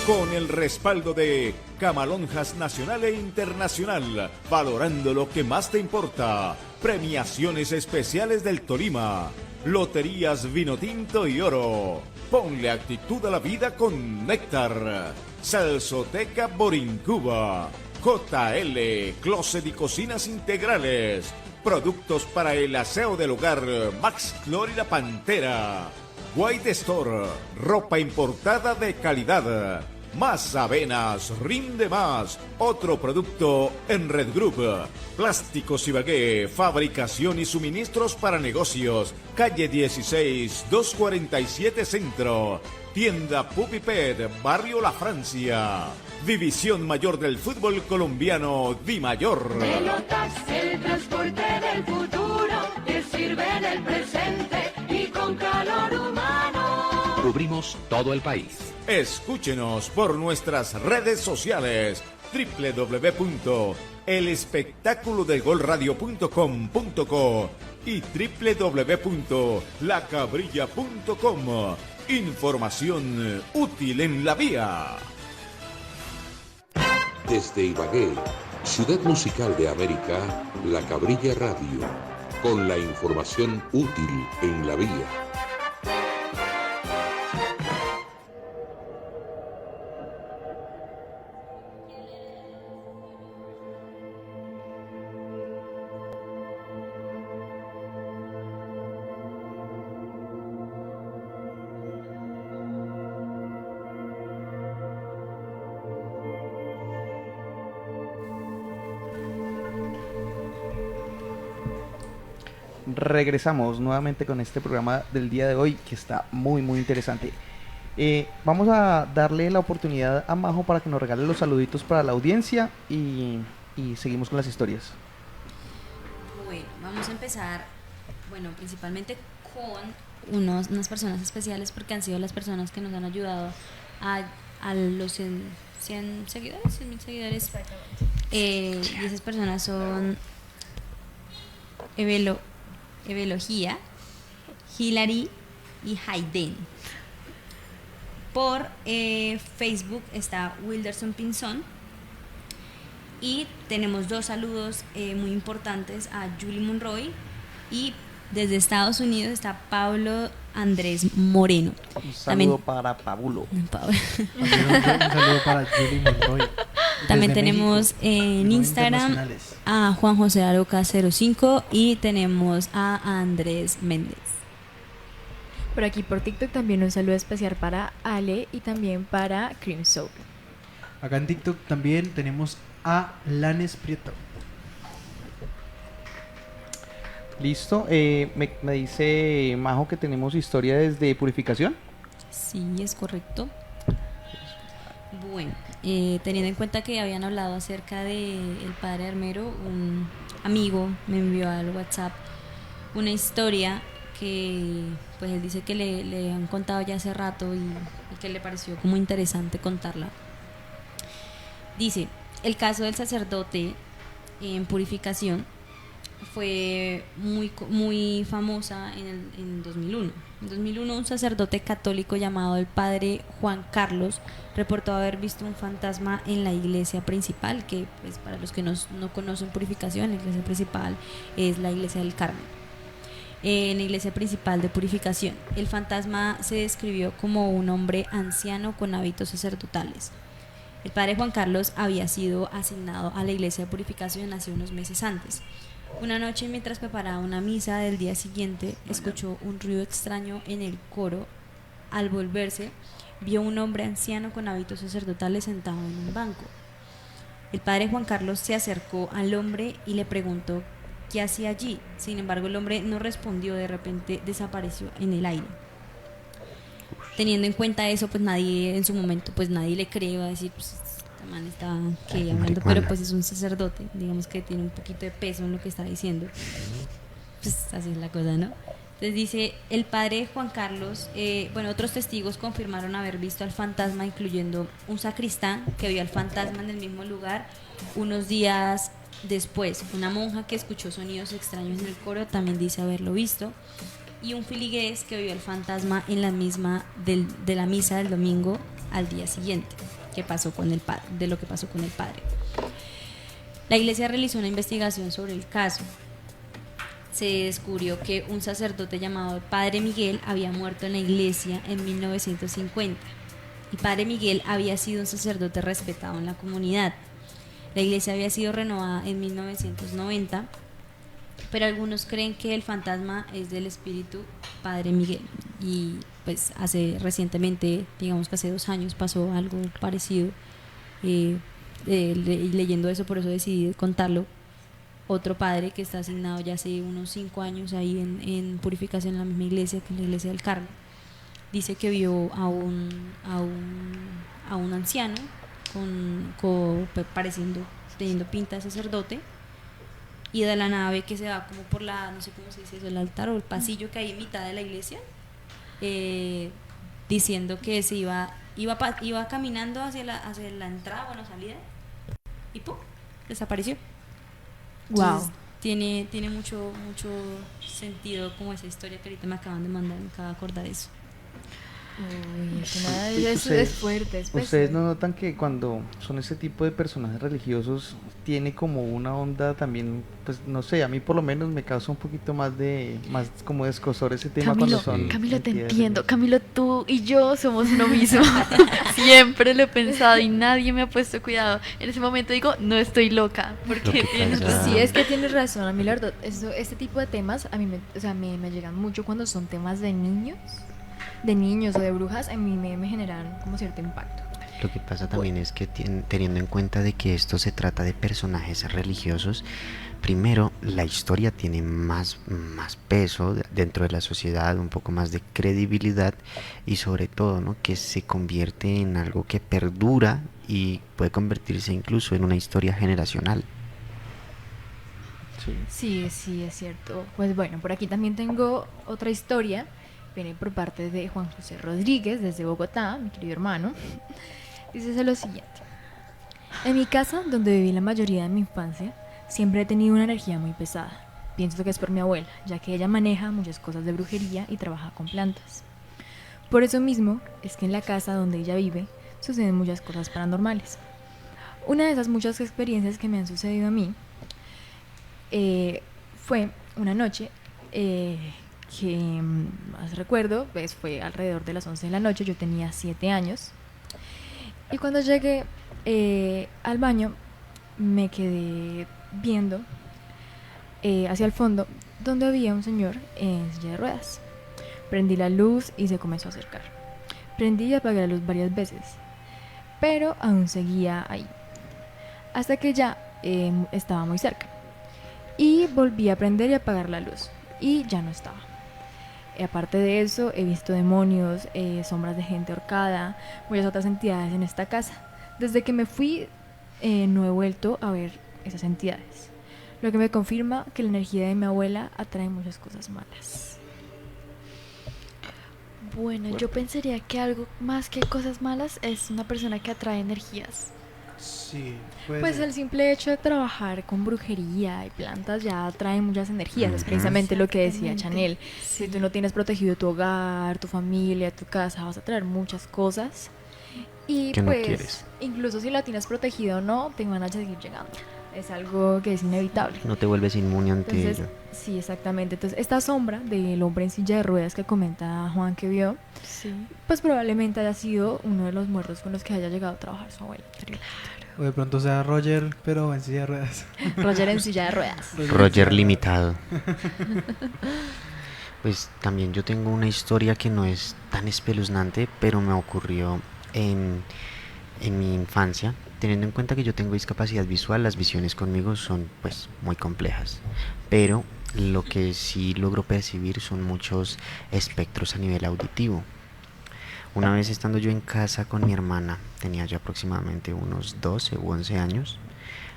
H: Con el respaldo de Camalonjas Nacional e Internacional, valorando lo que más te importa. Premiaciones especiales del Tolima. Loterías Vino Tinto y Oro. Ponle actitud a la vida con Néctar. Salsoteca Borincuba. JL, Closet y Cocinas Integrales. Productos para el aseo del hogar, Max Clor y la Pantera. White Store, ropa importada de calidad. Más Avenas, rinde más. Otro producto en Red Group. Plásticos Ibagué, fabricación y suministros para negocios. Calle 16, 247 Centro. Tienda Pupi Pet, Barrio La Francia. División Mayor del Fútbol Colombiano, Di Mayor.
I: Pelotas, el transporte del futuro, que sirve en el presente y con calor humano.
A: Cubrimos todo el país.
H: Escúchenos por nuestras redes sociales www.elespectaculodelgolradio.com.co y www.lacabrilla.com. Información útil en la vía.
J: Desde Ibagué, ciudad musical de América, La Cabrilla Radio, con la información útil en la vía.
B: Regresamos nuevamente con este programa del día de hoy que está muy interesante. Vamos a darle la oportunidad a Majo para que nos regale los saluditos para la audiencia y seguimos con las historias.
G: Bueno, vamos a empezar, bueno, principalmente con unas personas especiales porque han sido las personas que nos han ayudado a los 100 seguidores, 100.000 seguidores. Y esas personas son Evelogía, Hilary y Hayden. Por Facebook está Wilderson Pinzón. Y tenemos dos saludos muy importantes a Julie Monroy. Y desde Estados Unidos está Pablo Andrés Moreno.
B: Un saludo para Pabulo.
F: Un saludo para Julie Monroy.
G: También
F: Desde
G: tenemos
F: México,
G: en
F: no
G: Instagram
F: internacionales.
G: a Juan José Aroca 05 y tenemos a Andrés Méndez.
D: Por aquí por TikTok también un saludo especial para Ale y también para Cream Soap.
F: Acá en TikTok también tenemos a Lanes Prieto.
B: Listo. Me dice Majo que tenemos historia desde Purificación.
G: Sí, es correcto. Bueno, teniendo en cuenta que habían hablado acerca de el padre Armero, un amigo me envió al WhatsApp una historia que pues él dice que le han contado ya hace rato y que le pareció como interesante contarla. Dice, el caso del sacerdote en Purificación fue muy famosa en 2001. En 2001 un sacerdote católico llamado el padre Juan Carlos reportó haber visto un fantasma en la iglesia principal, que pues para los que no conocen Purificación, la iglesia principal es la iglesia del Carmen. En la iglesia principal de Purificación, el fantasma se describió como un hombre anciano con hábitos sacerdotales. El padre Juan Carlos había sido asignado a la iglesia de Purificación hace unos meses antes. Una noche, mientras preparaba una misa del día siguiente, escuchó un ruido extraño en el coro. Al volverse, vio un hombre anciano con hábitos sacerdotales sentado en un banco. El padre Juan Carlos se acercó al hombre y le preguntó qué hacía allí. Sin embargo, el hombre no respondió, de repente desapareció en el aire. Teniendo en cuenta eso, pues nadie en su momento, pues nadie le cree, va a decir, pues este man está hablando, pero pues es un sacerdote, digamos que tiene un poquito de peso en lo que está diciendo. Pues así es la cosa, ¿no? Entonces dice, el padre Juan Carlos, otros testigos confirmaron haber visto al fantasma, incluyendo un sacristán que vio al fantasma en el mismo lugar unos días después. Una monja que escuchó sonidos extraños en el coro también dice haberlo visto. Y un filigrés que vio al fantasma en la misma de la misa del domingo al día siguiente, que pasó con el padre, de lo que pasó con el padre. La iglesia realizó una investigación sobre el caso. Se descubrió que un sacerdote llamado Padre Miguel había muerto en la iglesia en 1950. Y Padre Miguel había sido un sacerdote respetado en la comunidad. La iglesia había sido renovada en 1990, pero algunos creen que el fantasma es del espíritu Padre Miguel. Y pues recientemente, digamos que hace 2 años, pasó algo parecido. Leyendo eso, por eso decidí contarlo. Otro padre que está asignado ya hace unos 5 años ahí en Purificación, en la misma iglesia, que es la iglesia del Carmen, dice que vio a un anciano pareciendo, teniendo pinta de sacerdote, y de la nave que se va como por la, no sé cómo se dice eso, el altar o el pasillo que hay en mitad de la iglesia, diciendo que se iba caminando hacia la entrada, salida, y ¡pum!, desapareció. Entonces, tiene mucho sentido como esa historia que ahorita me acaban de mandar, me acabo de acordar de eso.
D: Uy,
B: Sí,
D: es fuerte, es
B: ¿Ustedes
D: pesado.
B: no notan que cuando son ese tipo de personajes religiosos tiene como una onda también, pues no sé, a mí por lo menos me causa un poquito más como de escozor ese tema
E: Camilo,
B: cuando son
E: Camilo, te
B: entidades
E: entiendo.
B: religiosas?
E: Camilo, tú y yo somos uno mismo. Siempre lo he pensado y nadie me ha puesto cuidado. En ese momento digo, no estoy loca,
C: Lo
E: porque
C: que
E: tienes
C: pasa-
E: razón.
D: Sí, es que tienes razón, a mí la verdad, este tipo de temas a mí me llegan mucho cuando son temas de niños o de brujas, a mí me generan como cierto impacto.
C: Lo que pasa también es que teniendo en cuenta de que esto se trata de personajes religiosos, primero la historia tiene más peso dentro de la sociedad, un poco más de credibilidad, y sobre todo, ¿no?, que se convierte en algo que perdura y puede convertirse incluso en una historia generacional.
D: Sí, es cierto. Pues bueno, por aquí también tengo otra historia. Viene por parte de Juan José Rodríguez, desde Bogotá, mi querido hermano. Dice lo siguiente. En mi casa, donde viví la mayoría de mi infancia, siempre he tenido una energía muy pesada. Pienso que es por mi abuela, ya que ella maneja muchas cosas de brujería y trabaja con plantas. Por eso mismo es que en la casa donde ella vive suceden muchas cosas paranormales. Una de esas muchas experiencias que me han sucedido a mí fue una noche que más recuerdo, pues fue alrededor de las 11 de la noche, yo tenía 7 años, y cuando llegué al baño me quedé viendo hacia el fondo, donde había un señor en silla de ruedas. Prendí la luz y se comenzó a acercar. Prendí y apagué la luz varias veces, pero aún seguía ahí, hasta que ya estaba muy cerca. Y volví a prender y apagar la luz, y ya no estaba. Aparte de eso, he visto demonios, sombras de gente ahorcada, muchas otras entidades en esta casa. Desde que me fui, no he vuelto a ver esas entidades, lo que me confirma que la energía de mi abuela atrae muchas cosas malas.
E: Bueno, yo pensaría que algo más que cosas malas es una persona que atrae energías.
F: Sí, puede
D: Pues
F: ser.
D: el simple hecho de trabajar con brujería y plantas ya atrae muchas energías. Es precisamente lo que decía
E: Exactamente.
D: Chanel. Si tú no tienes protegido tu hogar, tu familia, tu casa, vas a traer muchas cosas. Y
C: Que no
D: pues,
C: quieres.
D: incluso si la tienes protegida o no, te van a seguir llegando. Es algo que es inevitable.
C: No te vuelves inmune ante
D: Entonces,
C: ello.
D: sí, exactamente. Entonces, esta sombra del hombre en silla de ruedas que comenta Juan que vio,
E: Sí.
D: pues probablemente haya sido uno de los muertos con los que haya llegado a trabajar su abuela.
F: O de pronto sea Roger, pero en silla de ruedas.
D: Roger en silla de ruedas.
C: Roger limitado. Pues también yo tengo una historia que no es tan espeluznante, pero me ocurrió en mi infancia. Teniendo en cuenta que yo tengo discapacidad visual, las visiones conmigo son pues muy complejas. Pero lo que sí logro percibir son muchos espectros a nivel auditivo. Una vez estando yo en casa con mi hermana, tenía yo aproximadamente unos 12 u 11 años,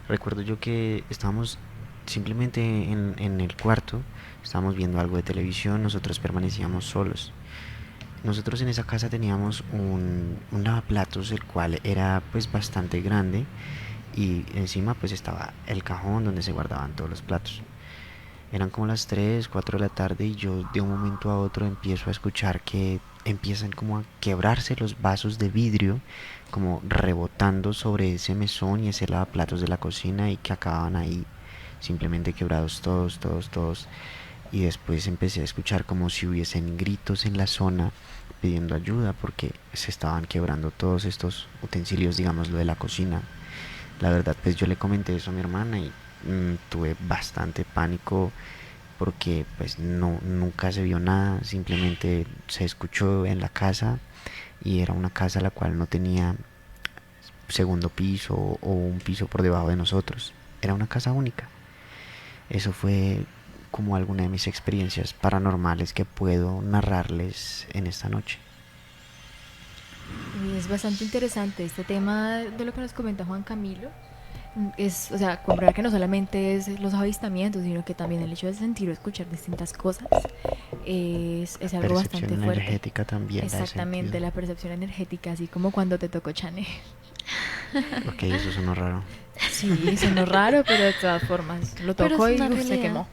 C: recuerdo yo que estábamos simplemente en el cuarto, estábamos viendo algo de televisión, nosotros permanecíamos solos. Nosotros en esa casa teníamos un lavaplatos, el cual era pues bastante grande, y encima pues estaba el cajón donde se guardaban todos los platos. Eran como las 3, 4 de la tarde y yo de un momento a otro empiezo a escuchar que empiezan como a quebrarse los vasos de vidrio, como rebotando sobre ese mesón y ese lavaplatos de la cocina, y que acababan ahí simplemente quebrados todos. Y después empecé a escuchar como si hubiesen gritos en la zona pidiendo ayuda porque se estaban quebrando todos estos utensilios, digamos, lo de la cocina. La verdad, pues yo le comenté eso a mi hermana y tuve bastante pánico porque pues nunca se vio nada, simplemente se escuchó en la casa, y era una casa la cual no tenía segundo piso o un piso por debajo de nosotros, era una casa única. Eso fue como alguna de mis experiencias paranormales que puedo narrarles en esta noche.
D: Y es bastante interesante este tema de lo que nos comenta Juan Camilo. Es, o sea, comprar que no solamente es los avistamientos, sino que también el hecho de sentir o escuchar distintas cosas es algo bastante
C: Percepción
D: fuerte.
C: energética también. da
D: Exactamente,
C: sentido.
D: la percepción energética, así como cuando te tocó Chanel.
C: Ok, eso sonó raro.
D: Sí, sonó raro, pero de todas formas, lo
E: Pero
D: tocó
E: es
D: y
E: una
D: se
E: realidad.
D: quemó.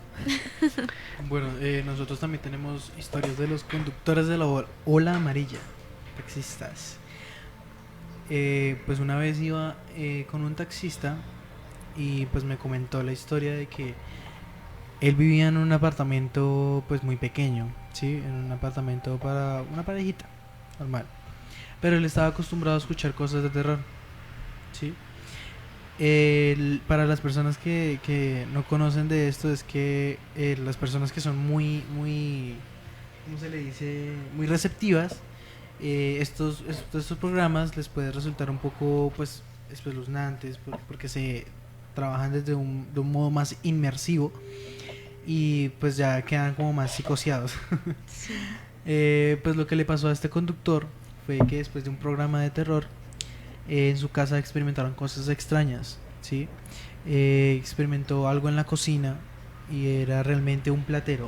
F: Bueno, nosotros también tenemos historias de los conductores de la ola amarilla, taxistas. Pues una vez iba con un taxista y pues me comentó la historia de que él vivía en un apartamento pues muy pequeño, ¿sí? En un apartamento para una parejita, normal. Pero él estaba acostumbrado a escuchar cosas de terror, ¿sí? Para las personas que no conocen de esto, es que las personas que son muy, ¿cómo se le dice? Muy receptivas, estos programas les puede resultar un poco pues espeluznantes porque se trabajan desde de un modo más inmersivo y pues ya quedan como más psicoseados. Pues lo que le pasó a este conductor fue que después de un programa de terror, en su casa experimentaron cosas extrañas, ¿sí? Experimentó algo en la cocina y era realmente un platero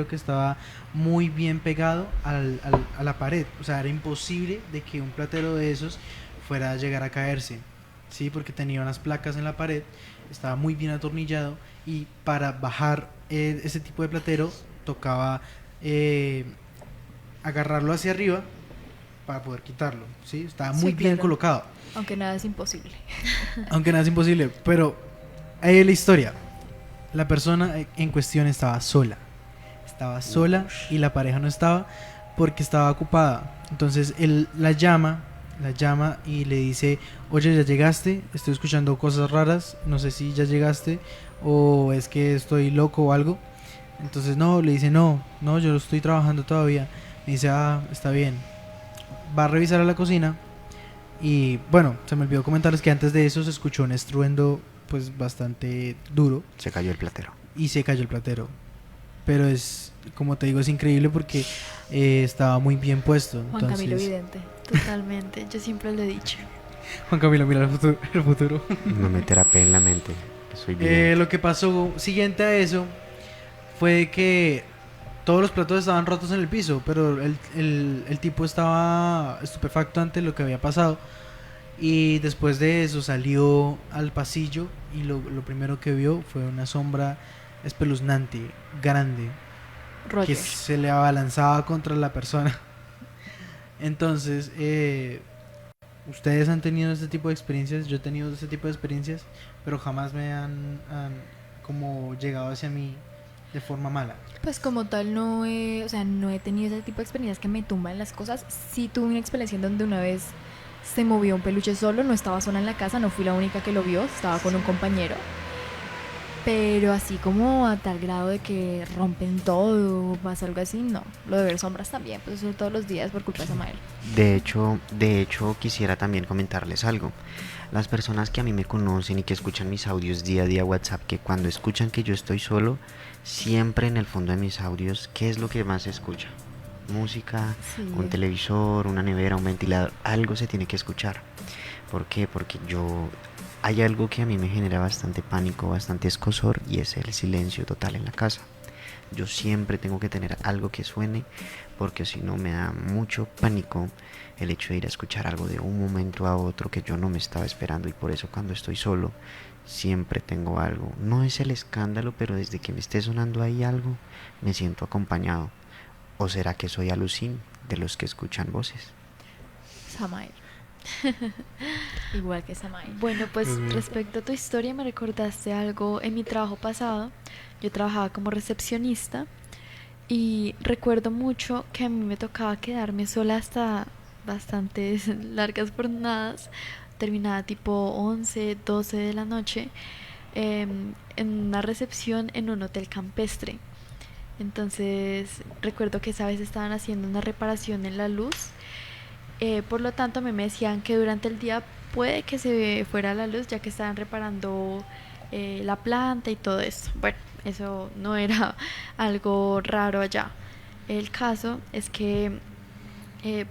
F: que estaba muy bien pegado a la pared. O sea, era imposible de que un platero de esos fuera a llegar a caerse, ¿sí? Porque tenía unas placas en la pared, estaba muy bien atornillado, y para bajar ese tipo de platero tocaba agarrarlo hacia arriba para poder quitarlo, ¿sí? Estaba muy
D: Sí,
F: bien
D: claro.
F: colocado.
D: Aunque nada es imposible.
F: Aunque nada es imposible, pero ahí es la historia. La persona en cuestión estaba sola. Estaba sola y la pareja no estaba porque estaba ocupada. Entonces la llama la llama y le dice, oye, ¿ya llegaste? Estoy escuchando cosas raras, no sé si ya llegaste o es que estoy loco o algo. Entonces no, le dice, no, yo estoy trabajando todavía. Me dice, está bien. Va a revisar a la cocina y bueno, se me olvidó comentarles que antes de eso se escuchó un estruendo pues bastante duro.
C: Se cayó el platero.
F: Y se cayó el platero. Pero es, como te digo, es increíble porque estaba muy bien puesto.
D: Juan Camilo Vidente.
E: Totalmente, yo siempre lo he dicho.
F: Juan Camilo, mira el futuro.
C: No me terapé en la mente. Soy bien.
F: Lo que pasó siguiente a eso fue que todos los platos estaban rotos en el piso, pero el tipo estaba estupefacto ante lo que había pasado. Y después de eso salió al pasillo y lo primero que vio fue una sombra espeluznante, grande,
D: Roger.
F: que se le abalanzaba contra la persona. Entonces, ustedes han tenido este tipo de experiencias, yo he tenido este tipo de experiencias, pero jamás me han como llegado hacia mí de forma mala.
D: Pues como tal no he tenido ese tipo de experiencias que me tumban las cosas. Sí tuve una experiencia en donde una vez se movió un peluche solo, no estaba sola en la casa, no fui la única que lo vio, estaba con un compañero. Pero así como a tal grado de que rompen todo o pasa algo así, no. Lo de ver sombras también, pues eso todos los días por culpa de Samael.
C: De hecho, quisiera también comentarles algo. Las personas que a mí me conocen y que escuchan mis audios día a día WhatsApp, que cuando escuchan que yo estoy solo, siempre en el fondo de mis audios, ¿qué es lo que más se escucha? Música,
D: Sí.
C: un televisor, una nevera, un ventilador, algo se tiene que escuchar. ¿Por qué? Porque hay algo que a mí me genera bastante pánico, bastante escozor, y es el silencio total en la casa. Yo siempre tengo que tener algo que suene, porque si no me da mucho pánico el hecho de ir a escuchar algo de un momento a otro que yo no me estaba esperando, y por eso cuando estoy solo siempre tengo algo. No es el escándalo, pero desde que me esté sonando ahí algo, me siento acompañado. ¿O será que soy alucín de los que escuchan voces?
D: Samael. Igual que Samael.
E: Bueno, pues respecto a tu historia me recordaste algo en mi trabajo pasado. Yo trabajaba como recepcionista y recuerdo mucho que a mí me tocaba quedarme sola hasta bastantes largas jornadas. Terminaba tipo 11, 12 de la noche en una recepción en un hotel campestre. Entonces recuerdo que esa vez estaban haciendo una reparación en la luz. Por lo tanto, me decían que durante el día puede que se fuera la luz, ya que estaban reparando la planta y todo eso. Bueno, eso no era algo raro allá. El caso es que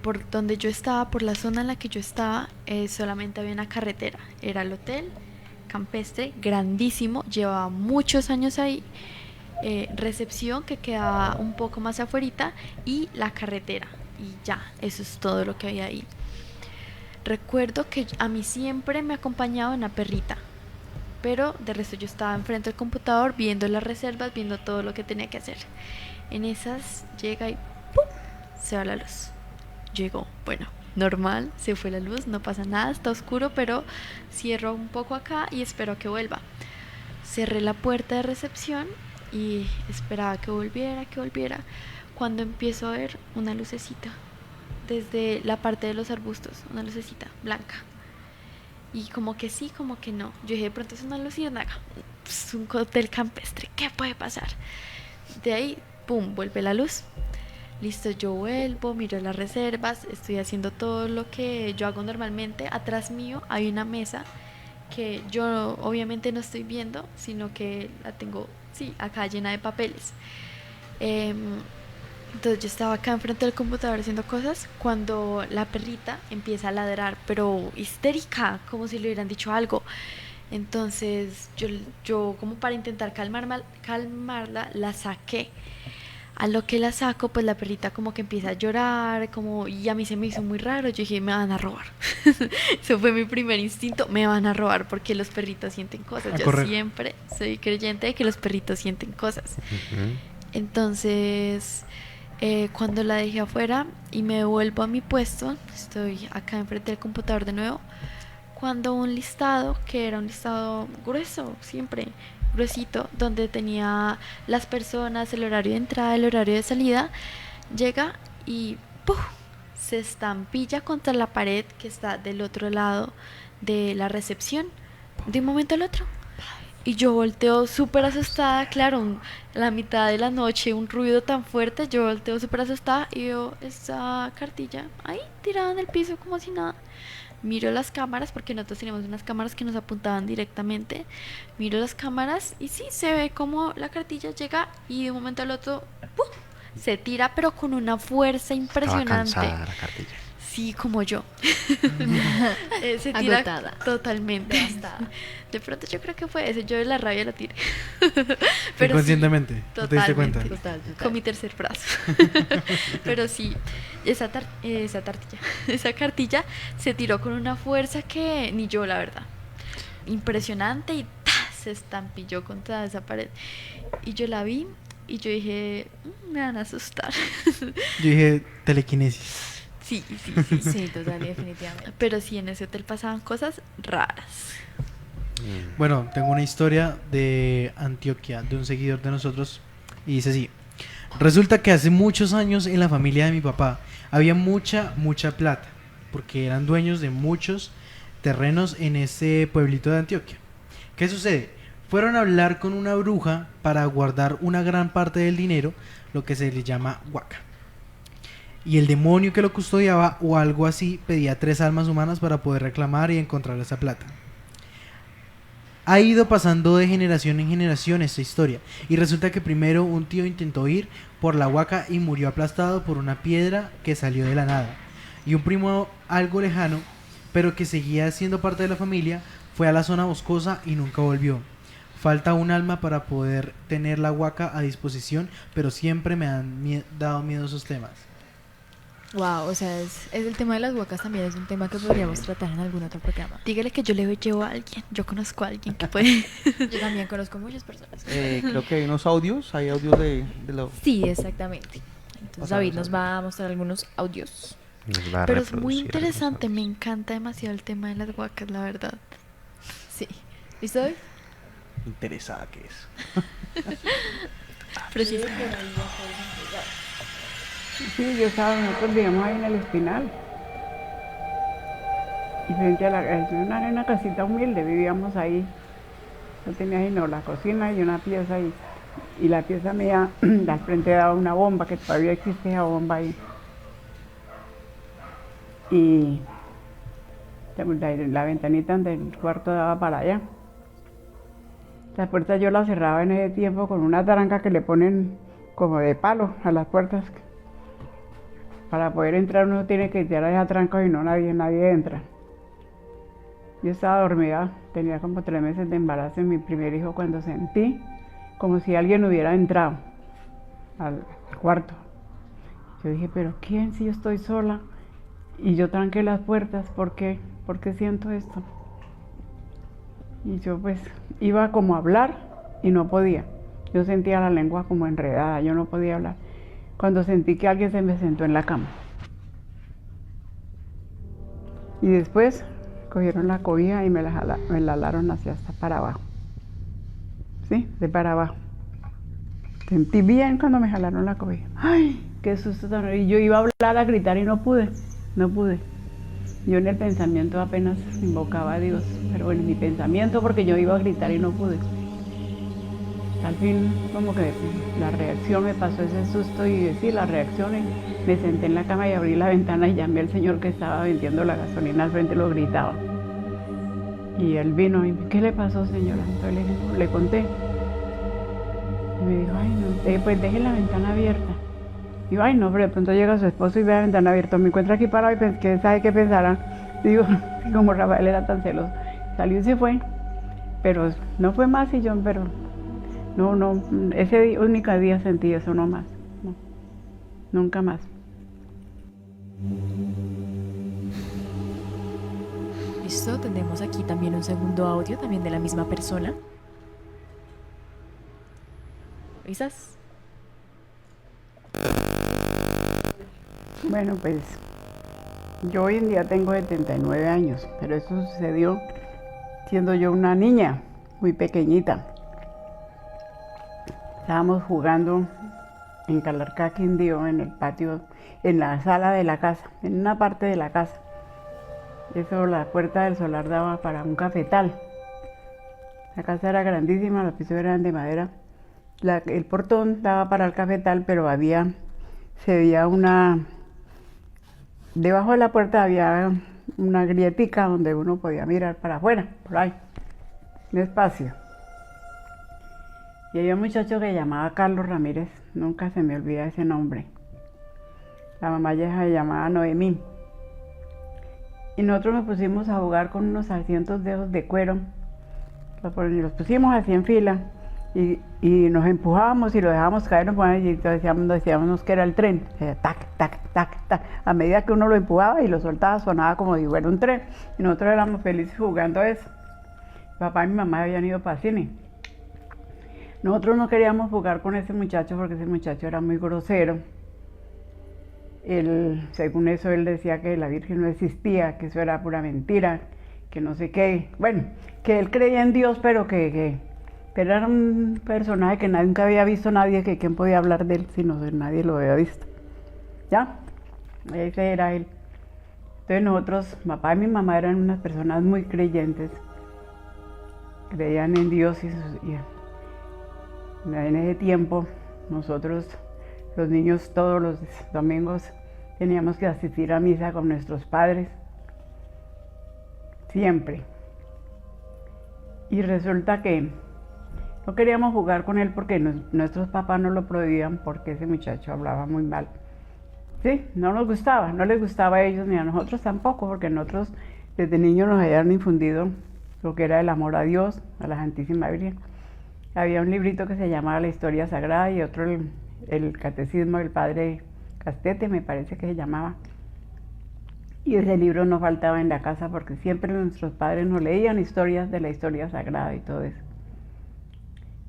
E: por donde yo estaba, por la zona en la que yo estaba, solamente había una carretera. Era el hotel campestre, grandísimo, llevaba muchos años ahí. Recepción que quedaba un poco más afuerita y la carretera. Y ya, eso es todo lo que había ahí. Recuerdo que a mí siempre me acompañaba una perrita, pero de resto yo estaba enfrente del computador viendo las reservas, viendo todo lo que tenía que hacer. En esas llega y ¡pum! Se va la luz. Llegó, bueno, normal, se fue la luz, no pasa nada, está oscuro, pero cierro un poco acá y espero que vuelva. Cerré la puerta de recepción y esperaba que volviera, cuando empiezo a ver una lucecita desde la parte de los arbustos, una lucecita blanca, y como que sí, como que no. Yo dije, de pronto es una luciérnaga, es un hotel campestre, ¿qué puede pasar? De ahí, pum, vuelve la luz. Listo, yo vuelvo, miro las reservas, estoy haciendo todo lo que yo hago normalmente. Atrás mío hay una mesa que yo obviamente no estoy viendo, sino que la tengo, sí, acá llena de papeles. Entonces yo estaba acá enfrente del computador haciendo cosas cuando la perrita empieza a ladrar, pero histérica, como si le hubieran dicho algo. Entonces yo como para intentar calmarla, la saqué. A lo que la saco, pues la perrita como que empieza a llorar, y a mí se me hizo muy raro. Yo dije, me van a robar. Eso fue mi primer instinto, me van a robar, porque los perritos sienten cosas. Yo siempre soy creyente de que los perritos sienten cosas. Entonces, cuando la dejé afuera y me vuelvo a mi puesto, estoy acá enfrente del computador de nuevo, cuando un listado, que era un listado grueso, siempre gruesito, donde tenía las personas, el horario de entrada, el horario de salida, llega y ¡puf! se estampilla contra la pared que está del otro lado de la recepción, de un momento al otro. Y yo volteo súper asustada, claro, la mitad de la noche, un ruido tan fuerte, yo volteo súper asustada y veo esa cartilla ahí tirada en el piso como si nada. Miro las cámaras, porque nosotros teníamos unas cámaras que nos apuntaban directamente. Miro las cámaras y sí, se ve como la cartilla llega y de un momento al otro ¡pum!, se tira, pero con una fuerza impresionante.
C: Estaba cansada la cartilla.
E: Sí, como yo. Se tira
D: Agotada.
E: totalmente. De pronto yo creo que fue eso, yo de la rabia la tiré.
F: Fue conscientemente, ¿no te diste cuenta?
E: Totalmente. Con mi tercer brazo. Pero sí, esa cartilla se tiró con una fuerza que ni yo, la verdad. Impresionante y ¡ta!, se estampilló contra esa pared. Y yo la vi y yo dije, me van a asustar.
F: Yo dije, telequinesis.
E: Sí.
D: Sí, total y definitivamente.
E: Pero sí, en ese hotel pasaban cosas raras.
F: Bueno, tengo una historia de Antioquia, de un seguidor de nosotros, y dice así: resulta que hace muchos años en la familia de mi papá había mucha plata, porque eran dueños de muchos terrenos en ese pueblito de Antioquia. ¿Qué sucede? Fueron a hablar con una bruja para guardar una gran parte del dinero, lo que se le llama huaca. Y el demonio que lo custodiaba o algo así pedía 3 almas humanas para poder reclamar y encontrar esa plata. Ha ido pasando de generación en generación esta historia, y resulta que primero un tío intentó ir por la huaca y murió aplastado por una piedra que salió de la nada, y un primo algo lejano, pero que seguía siendo parte de la familia, fue a la zona boscosa y nunca volvió. Falta un alma para poder tener la huaca a disposición, pero siempre me han dado miedo esos temas.
D: Wow, o sea, es el tema de las huacas también es un tema que podríamos tratar en algún otro programa.
E: Dígale que yo le llevo a alguien, yo conozco a alguien que puede.
D: Yo también conozco muchas personas.
B: Creo que hay unos audios, de lo...
D: Sí, exactamente. Entonces
B: Pasamos
D: David
B: a
D: nos
B: ver.
D: va a mostrar algunos audios.
C: Nos va a
E: Pero es muy
C: reproducir
E: interesante,
C: algunos
E: me
C: audios.
E: encanta demasiado el tema de las huacas, la verdad.
D: Sí. ¿Listo, David?
B: interesada que es.
E: Precisamente.
K: Sí, yo estaba, nosotros vivíamos ahí en el Espinal. Y frente a una casita humilde, vivíamos ahí. Yo tenía sino la cocina y una pieza ahí. Y la pieza mía, al frente daba una bomba, que todavía existe esa bomba ahí. Y la ventanita del cuarto daba para allá. Las puertas yo las cerraba en ese tiempo con una tranca que le ponen como de palo a las puertas. Para poder entrar uno tiene que tirar esa tranca y no nadie entra. Yo estaba dormida, tenía como 3 meses de embarazo en mi primer hijo cuando sentí como si alguien hubiera entrado al cuarto. Yo dije, ¿pero quién? Si yo estoy sola. Y yo tranqué las puertas, ¿por qué? ¿Por qué siento esto? Y yo pues iba como a hablar y no podía. Yo sentía la lengua como enredada, yo no podía hablar. Cuando sentí que alguien se me sentó en la cama. Y después cogieron la cobija y me la jalaron hacia hasta para abajo. ¿Sí? De para abajo. Sentí bien cuando me jalaron la cobija. ¡Ay! ¡Qué susto tan horrible! Y yo iba a hablar, a gritar y no pude. Yo en el pensamiento apenas invocaba a Dios, pero en mi pensamiento porque yo iba a gritar y no pude. Al fin como que la reacción me pasó ese susto y sí, la reacción, me senté en la cama y abrí la ventana y llamé al señor que estaba vendiendo la gasolina al frente, lo gritaba. Y él vino y ¿qué le pasó, señora? Entonces le conté. Y me dijo, ay no, pues deje la ventana abierta. Digo, ay no, pero de pronto llega su esposo y ve la ventana abierta, me encuentra aquí parado y que sabe qué pensará. Digo, como Rafael era tan celoso, salió y se fue, pero no fue más y yo, pero no, ese único día sentí eso, no más, no, nunca más.
D: Listo, tenemos aquí también un segundo audio, también de la misma persona. ¿Listas?
K: Bueno, pues yo hoy en día tengo 79 años, pero eso sucedió siendo yo una niña muy pequeñita. Estábamos jugando en Calarcá, Quindío, en el patio, en la sala de la casa, en una parte de la casa. Eso, la puerta del solar daba para un cafetal. La casa era grandísima, los pisos eran de madera. El portón daba para el cafetal, pero se veía debajo de la puerta había una grietica donde uno podía mirar para afuera, por ahí, un espacio. Y había un muchacho que llamaba Carlos Ramírez, nunca se me olvida ese nombre. La mamá ya se llamaba Noemí. Y nosotros nos pusimos a jugar con unos asientos de esos de cuero. Los pusimos así en fila y nos empujábamos y lo dejábamos caer y decíamos que era el tren. Tac, tac, tac, tac. A medida que uno lo empujaba y lo soltaba, sonaba como si fuera un tren. Y nosotros éramos felices jugando eso. Mi papá y mi mamá habían ido para cine. Nosotros no queríamos jugar con ese muchacho porque ese muchacho era muy grosero. Según eso, él decía que la Virgen no existía, que eso era pura mentira, que no sé qué. Bueno, que él creía en Dios, pero pero era un personaje que nunca había visto nadie, que quién podía hablar de él si nadie lo había visto. ¿Ya? Ese era él. Entonces nosotros, papá y mi mamá eran unas personas muy creyentes. Creían en Dios y en ese tiempo nosotros, los niños, todos los domingos teníamos que asistir a misa con nuestros padres, siempre. Y resulta que no queríamos jugar con él porque nuestros papás nos lo prohibían porque ese muchacho hablaba muy mal. Sí, no nos gustaba, no les gustaba a ellos ni a nosotros tampoco, porque nosotros desde niños nos habían infundido lo que era el amor a Dios, a la Santísima Virgen. Había un librito que se llamaba La Historia Sagrada y otro el Catecismo del Padre Castete, me parece que se llamaba. Y ese libro no faltaba en la casa porque siempre nuestros padres nos leían historias de la historia sagrada y todo eso.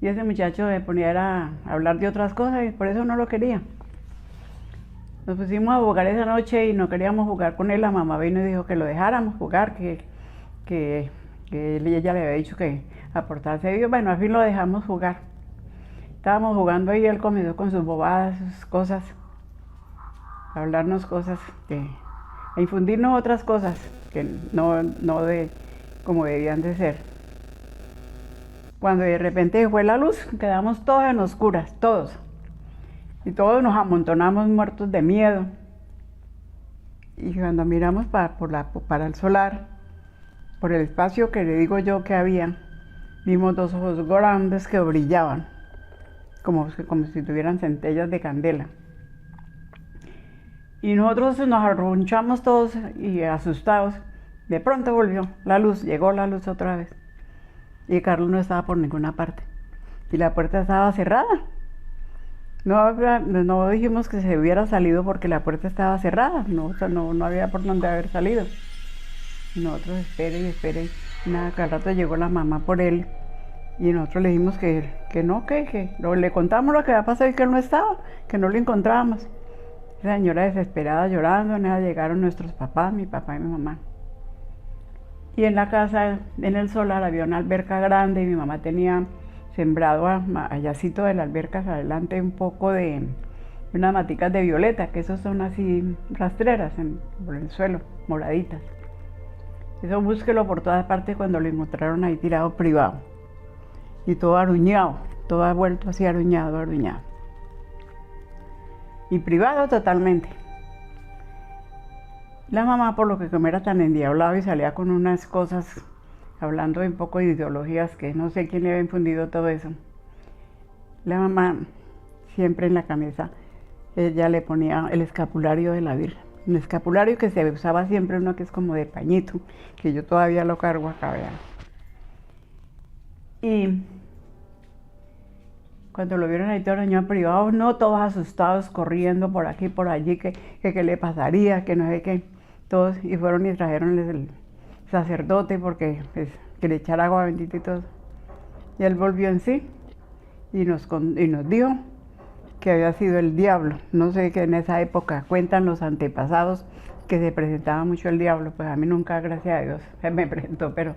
K: Y ese muchacho me ponía a hablar de otras cosas y por eso no lo quería. Nos pusimos a jugar esa noche y no queríamos jugar con él. La mamá vino y dijo que lo dejáramos jugar, que ella le había dicho que aportarse a Dios. Bueno, al fin lo dejamos jugar. Estábamos jugando y él comenzó con sus bobadas, sus cosas, a hablarnos cosas, a infundirnos otras cosas que no como debían de ser. Cuando de repente fue la luz, quedamos todos en oscuras, todos. Y todos nos amontonamos muertos de miedo. Y cuando miramos para el solar, por el espacio que le digo yo que había, vimos dos ojos grandes que brillaban, como si tuvieran centellas de candela. Y nosotros nos arrunchamos todos y asustados. De pronto volvió la luz, llegó la luz otra vez. Y Carlos no estaba por ninguna parte. Y la puerta estaba cerrada. No dijimos que se hubiera salido porque la puerta estaba cerrada. No había por dónde haber salido. Y nosotros espere. Nada, que al rato llegó la mamá por él. Y nosotros le dijimos que le contamos lo que había pasado y que él no estaba, que no lo encontrábamos. La señora desesperada llorando, nada, llegaron nuestros papás, mi papá y mi mamá. Y en la casa, en el solar, había una alberca grande y mi mamá tenía sembrado allácito de la alberca hacia adelante un poco de unas maticas de violeta, que esos son así rastreras por el suelo, moraditas. Eso búsquelo por todas partes cuando lo encontraron ahí tirado privado. Y todo aruñado, todo vuelto así aruñado. Y privado totalmente. La mamá, por lo que como era tan endiablado y salía con unas cosas, hablando un poco de ideologías, que no sé quién le había infundido todo eso. La mamá, siempre en la camisa, ella le ponía el escapulario de la Virgen. Un escapulario que se usaba siempre, uno que es como de pañito, que yo todavía lo cargo acá, vean. Y cuando lo vieron ahí todo el año privado, no, todos asustados, corriendo por aquí, por allí, que le pasaría, que no sé qué, todos, y fueron y trajeron el sacerdote porque pues, que le echara agua bendita y todo. Y él volvió en sí y nos dijo que había sido el diablo. No sé, que en esa época cuentan los antepasados que se presentaba mucho el diablo, pues a mí nunca, gracias a Dios, se me presentó, pero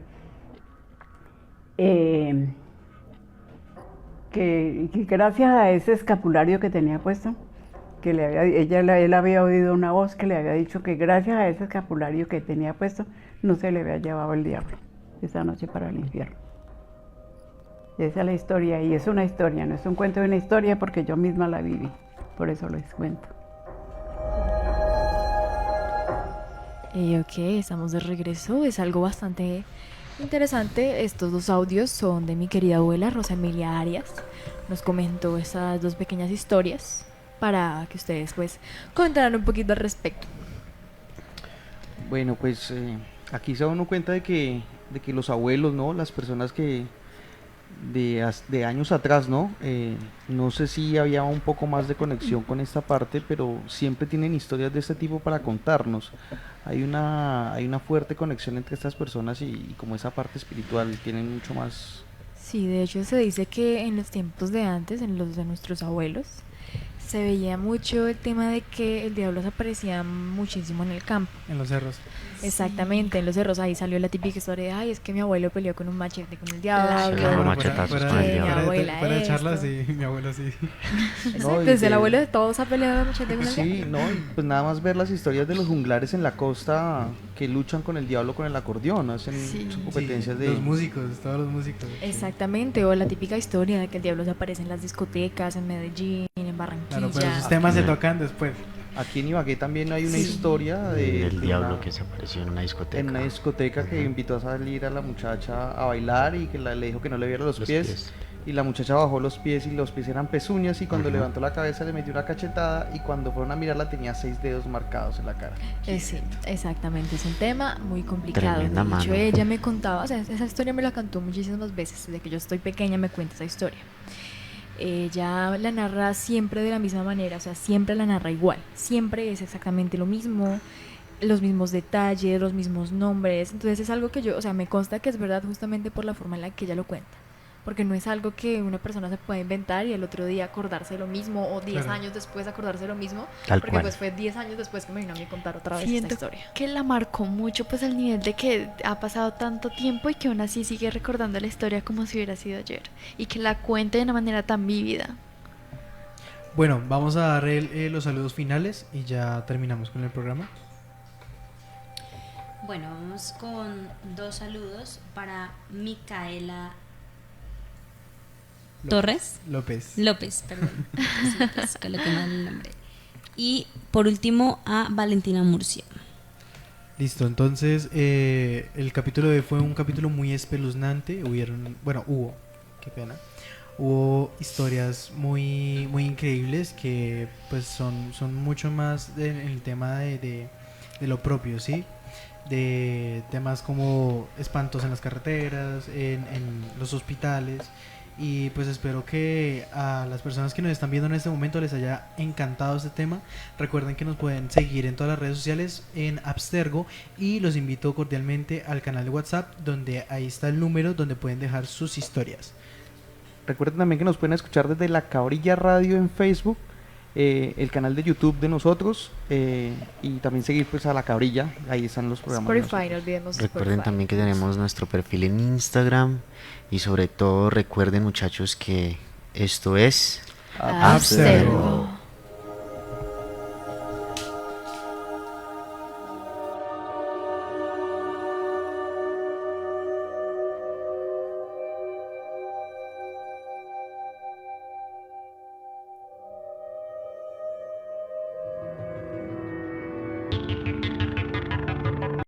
K: que que gracias a ese escapulario que tenía puesto, que él había oído una voz que le había dicho que gracias a ese escapulario que tenía puesto, no se le había llevado el diablo esa noche para el infierno. Esa es la historia, y es una historia, no es un cuento de una historia porque yo misma la viví, por eso les cuento.
D: Ok, estamos de regreso. Es algo bastante interesante. Estos dos audios son de mi querida abuela Rosa Emilia Arias. Nos comentó esas dos pequeñas historias para que ustedes pues comentaran un poquito al respecto.
B: Bueno, pues aquí se da uno cuenta de que los abuelos, ¿no? Las personas que de años atrás, ¿no? No sé si había un poco más de conexión con esta parte, pero siempre tienen historias de este tipo para contarnos. Hay una fuerte conexión entre estas personas y como esa parte espiritual tienen mucho más.
D: Sí, de hecho se dice que en los tiempos de antes, en los de nuestros abuelos, se veía mucho el tema de que el diablo se aparecía muchísimo en el campo.
F: En los cerros.
D: Exactamente, en los cerros. Ahí salió la típica historia de, ay, es que mi abuelo peleó con un machete con el diablo.
C: Claro, machetazos con el diablo.
D: Mi abuela
F: Fuera de
D: esto.
F: charlas, sí, mi abuelo sí.
D: Exacto,
B: No, y
D: desde el
B: que-
D: abuelo de todos ha peleado de machete con el diablo.
B: Sí, no, y pues nada más ver las historias de los juglares en la costa que luchan con el diablo con el acordeón, hacen
E: Sí.
B: sus competencias
F: Sí,
B: de.
F: los músicos, todos los músicos.
D: Exactamente, o la típica historia de que el diablo se aparece en las discotecas, en Medellín, en Barranquilla.
F: Claro, pero esos temas se tocan después.
B: Aquí en Ibagué también hay una
D: Sí.
B: historia
C: Del
B: de
C: diablo
B: una-
C: que se apareció en una discoteca.
B: en una discoteca que invitó a salir a la muchacha a bailar y que le dijo que no le viera los pies. Y la muchacha bajó los pies y los pies eran pezuñas y cuando
C: Ujú.
B: levantó la cabeza le metió una cachetada y cuando fueron a mirarla tenía 6 dedos marcados en la cara.
D: Sí, exactamente, es un tema muy complicado.
C: Tremenda
D: De hecho,
C: mano.
D: ella me contaba, o sea, esa historia me la contó muchísimas veces, desde que yo estoy pequeña me cuenta esa historia. Ella la narra siempre de la misma manera, o sea, siempre la narra igual, siempre es exactamente lo mismo, los mismos detalles, los mismos nombres, entonces es algo que yo, o sea, me consta que es verdad justamente por la forma en la que ella lo cuenta. Porque no es algo que una persona se pueda inventar y el otro día acordarse lo mismo o 10
F: Claro.
D: años después acordarse lo mismo.
C: Tal
D: Porque
C: cual.
D: pues fue 10 años después que me vino a mí a contar otra vez
E: Siento
D: esta historia.
E: que la marcó mucho pues al nivel de que ha pasado tanto tiempo y que aún así sigue recordando la historia como si hubiera sido ayer y que la cuente de una manera tan vívida.
F: Bueno, vamos a dar los saludos finales y ya terminamos con el programa.
G: Bueno, vamos con 2 saludos para Micaela Torres. López, perdón. López, coloqué mal el nombre. Y por último a Valentina Murcia.
F: Listo, entonces el capítulo de hoy fue un capítulo muy espeluznante. Hubo, qué pena. Hubo historias muy increíbles que pues son mucho más en el tema de lo propio, ¿sí? De temas como espantos en las carreteras, en los hospitales. Y pues espero que a las personas que nos están viendo en este momento les haya encantado este tema. Recuerden que nos pueden seguir en todas las redes sociales en Abstergo y los invito cordialmente al canal de WhatsApp donde ahí está el número donde pueden dejar sus historias.
B: Recuerden también que nos pueden escuchar desde La Cabrilla Radio en Facebook, el canal de YouTube de nosotros y también seguir pues a La Cabrilla, ahí están los programas. de
D: Spotify, no
B: nosotros.
D: olvidemos
C: Recuerden
D: Spotify.
C: también que tenemos nuestro perfil en Instagram y sobre todo recuerden muchachos que esto es
D: Abstergo.